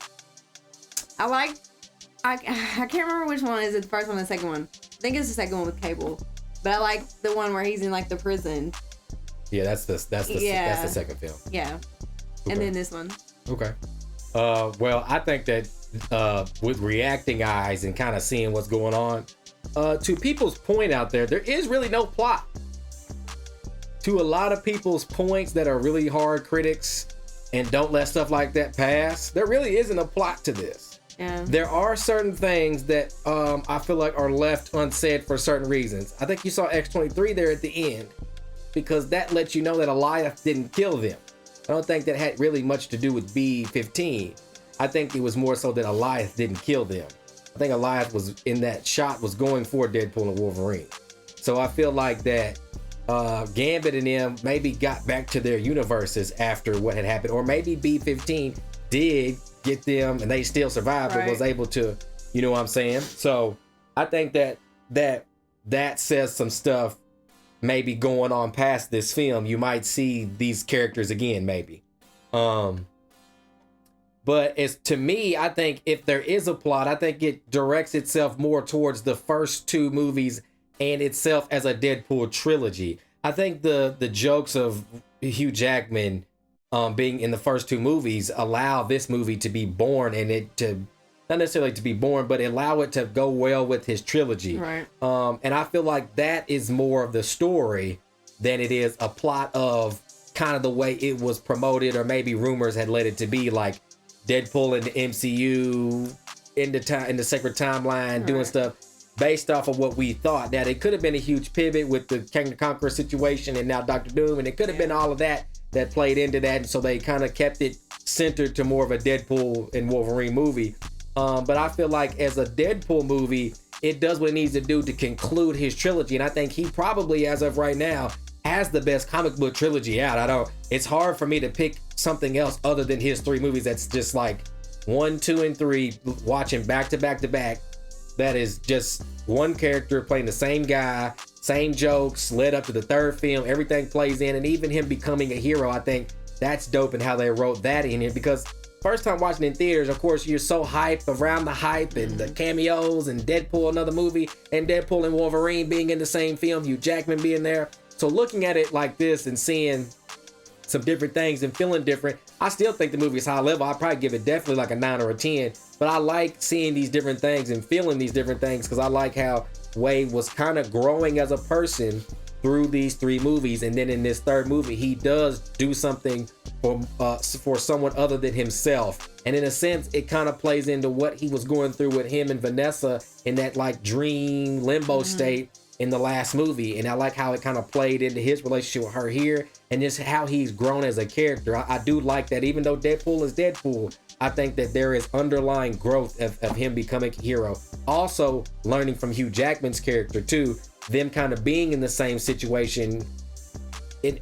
I can't remember which one is it, the first one or the second one. I think it's the second one with Cable. But I like the one where he's in like the prison. Yeah, that's the second film. Yeah. Okay. And then this one. Okay. Well, I think that with reacting eyes and kind of seeing what's going on, to people's point out there is really no plot. To a lot of people's points that are really hard critics and don't let stuff like that pass, there really isn't a plot to this. Yeah. There are certain things that I feel like are left unsaid for certain reasons. I think you saw X-23 there at the end because that lets you know that Elias didn't kill them. I don't think that had really much to do with B-15. I think it was more so that Elias didn't kill them. I think Elias was in that shot was going for Deadpool and Wolverine. So I feel like that Gambit and them maybe got back to their universes after what had happened, or maybe B-15 did get them and they still survived, but was able to, you know what I'm saying? So I think that says some stuff maybe going on past this film. You might see these characters again, maybe. But as to me, I think if there is a plot, I think it directs itself more towards the first two movies and itself as a Deadpool trilogy. I think the jokes of Hugh Jackman being in the first two movies allow this movie to be born, and it to not necessarily to be born, but allow it to go well with his trilogy. Right. And I feel like that is more of the story than it is a plot of kind of the way it was promoted, or maybe rumors had led it to be, like Deadpool in the MCU in the sacred timeline doing stuff based off of what we thought. Now, it could have been a huge pivot with the King the Conqueror situation and now Doctor Doom, and it could have been all of that played into that, and so they kind of kept it centered to more of a Deadpool and Wolverine movie. But I feel like as a Deadpool movie, it does what it needs to do to conclude his trilogy, and I think he probably, as of right now, has the best comic book trilogy out. It's hard for me to pick something else other than his three movies that's just like 1, 2, and 3, watching back to back to back. That is just one character playing the same guy, same jokes, led up to the third film. Everything plays in, and even him becoming a hero, I think that's dope, and how they wrote that in it. Because first time watching in theaters, of course, you're so hyped around the hype and the cameos and Deadpool, another movie, and Deadpool and Wolverine being in the same film, Hugh Jackman being there. So looking at it like this and seeing some different things and feeling different, I still think the movie is high level. I'd probably give it definitely like a 9 or a 10, but I like seeing these different things and feeling these different things, because I like how Wade was kind of growing as a person through these three movies, and then in this third movie he does do something for someone other than himself, and in a sense it kind of plays into what he was going through with him and Vanessa in that like dream limbo state in the last movie. And I like how it kind of played into his relationship with her here, and just how he's grown as a character. I do like that. Even though Deadpool is Deadpool, I think that there is underlying growth of him becoming a hero. Also learning from Hugh Jackman's character too, them kind of being in the same situation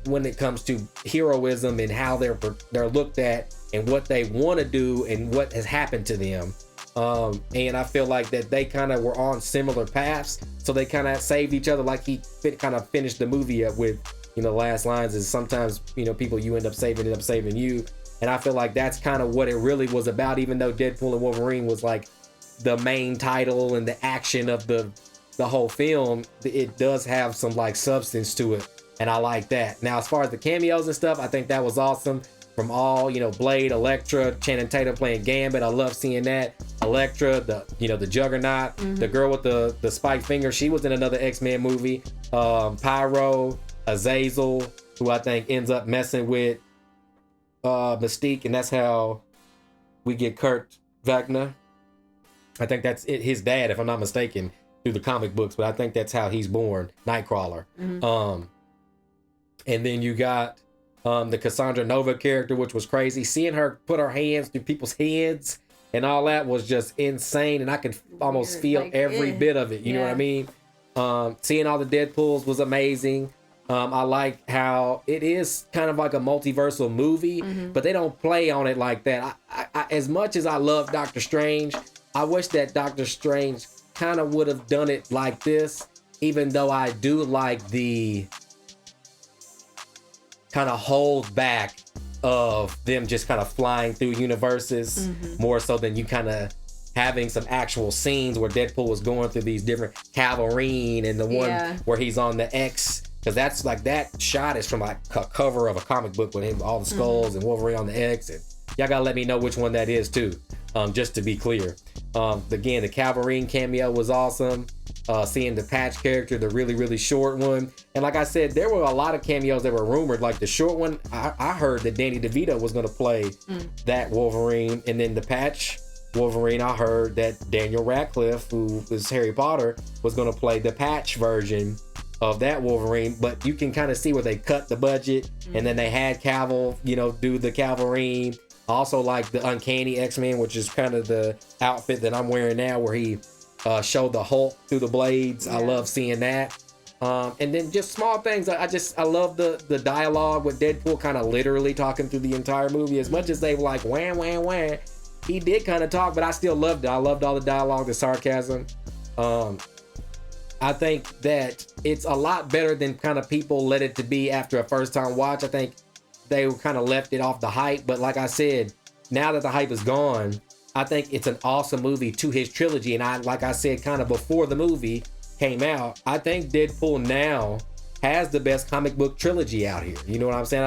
when it comes to heroism and how they're looked at and what they want to do and what has happened to them. And I feel like that they kind of were on similar paths, so they kind of saved each other. Like he kind of finished the movie up with, you know, last lines is sometimes, you know, people you end up saving you. And I feel like that's kind of what it really was about, even though Deadpool and Wolverine was like the main title and the action of the whole film. It does have some like substance to it, and I like that. Now, as far as the cameos and stuff, I think that was awesome. From all, you know, Blade, Elektra, Channing Tatum playing Gambit. I love seeing that. Elektra, the Juggernaut, the girl with the spiked finger, she was in another X-Men movie. Pyro, Azazel, who I think ends up messing with Mystique, and that's how we get Kurt Wagner. I think that's his dad, if I'm not mistaken, through the comic books, but I think that's how he's born, Nightcrawler. And then you got the Cassandra Nova character, which was crazy. Seeing her put her hands through people's heads and all that was just insane, and I could almost feel like, every bit of it. You know what I mean? Seeing all the Deadpools was amazing. I like how it is kind of like a multiversal movie, but they don't play on it like that. I as much as I love Doctor Strange, I wish that Doctor Strange kind of would have done it like this, even though I do like the kind of hold back of them just kind of flying through universes, more so than you kind of having some actual scenes where Deadpool was going through these different Wolverine, and the one where he's on the X, because that's like, that shot is from like a cover of a comic book with him, all the skulls and Wolverine on the X, and y'all gotta let me know which one that is too, just to be clear. Again, the Wolverine cameo was awesome. Seeing the Patch character, the really short one, and like I said, there were a lot of cameos that were rumored. Like the short one, I heard that Danny DeVito was going to play that Wolverine, and then the Patch Wolverine, I heard that Daniel Radcliffe, who is Harry Potter, was going to play the Patch version of that Wolverine. But you can kind of see where they cut the budget, and then they had Cavill, do the Wolverine. Also like the Uncanny X-Men, which is kind of the outfit that I'm wearing now, where he showed the Hulk through the blades. I love seeing that. And then just small things. I love the dialogue with Deadpool kind of literally talking through the entire movie. As much as they were like, wham, wham, wham, he did kind of talk, but I still loved it. I loved all the dialogue, the sarcasm. I think that it's a lot better than kind of people let it to be after a first time watch. I think they kind of left it off the hype, but like I said, now that the hype is gone, I think it's an awesome movie to his trilogy. And like I said, kind of before the movie came out, I think Deadpool now has the best comic book trilogy out here. You know what I'm saying?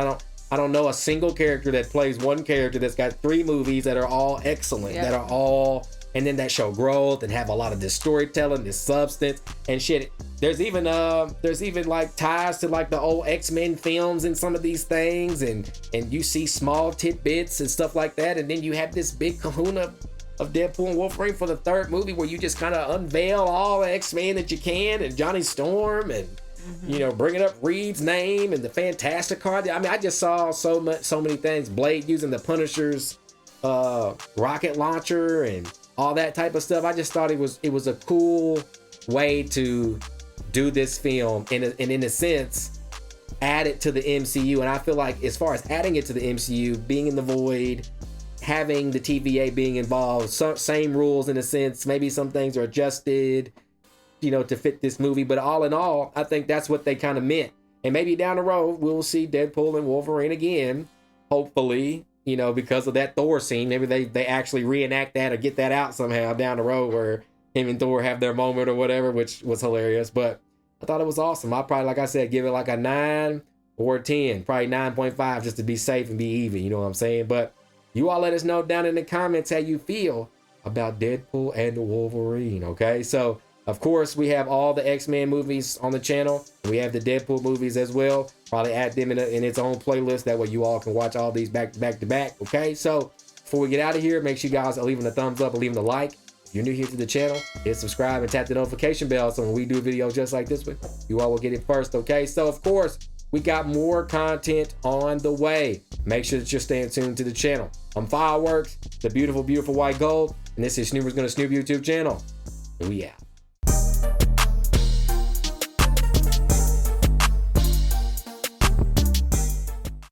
I don't know a single character that plays one character that's got 3 movies that are all excellent, that are all, and then that show growth and have a lot of this storytelling, this substance and shit. There's even like ties to like the old X-Men films and some of these things, and you see small tidbits and stuff like that, and then you have this big kahuna of Deadpool and Wolverine for the 3rd movie, where you just kind of unveil all the X-Men that you can, and Johnny Storm, and you know, bringing up Reed's name and the Fantastic card. I mean, I just saw so many things. Blade using the Punisher's rocket launcher and all that type of stuff. I just thought it was a cool way to do this film, and in a sense add it to the MCU. And I feel like as far as adding it to the MCU, being in the void, having the TVA being involved, same rules in a sense, maybe some things are adjusted, you know, to fit this movie, but all in all, I think that's what they kind of meant. And maybe down the road we'll see Deadpool and Wolverine again, hopefully, you know, because of that Thor scene. Maybe they actually reenact that or get that out somehow down the road, where him and Thor have their moment or whatever, which was hilarious. But I thought it was awesome. I'll probably, like I said, give it like a 9 or a 10, probably 9.5, just to be safe and be even, you know what I'm saying? But you all let us know down in the comments how you feel about Deadpool and Wolverine, okay? So, of course, we have all the X-Men movies on the channel. We have the Deadpool movies as well. Probably add them in its own playlist. That way you all can watch all these back to back, okay? So, before we get out of here, make sure you guys are leaving a thumbs up and leaving a like. If you're new here to the channel, hit subscribe and tap the notification bell so when we do videos just like this one, you all will get it first, okay? So, of course, we got more content on the way. Make sure that you're staying tuned to the channel. I'm Fireworks, the beautiful, beautiful white gold, and this is Snooper's Gonna Snoop YouTube channel. We out.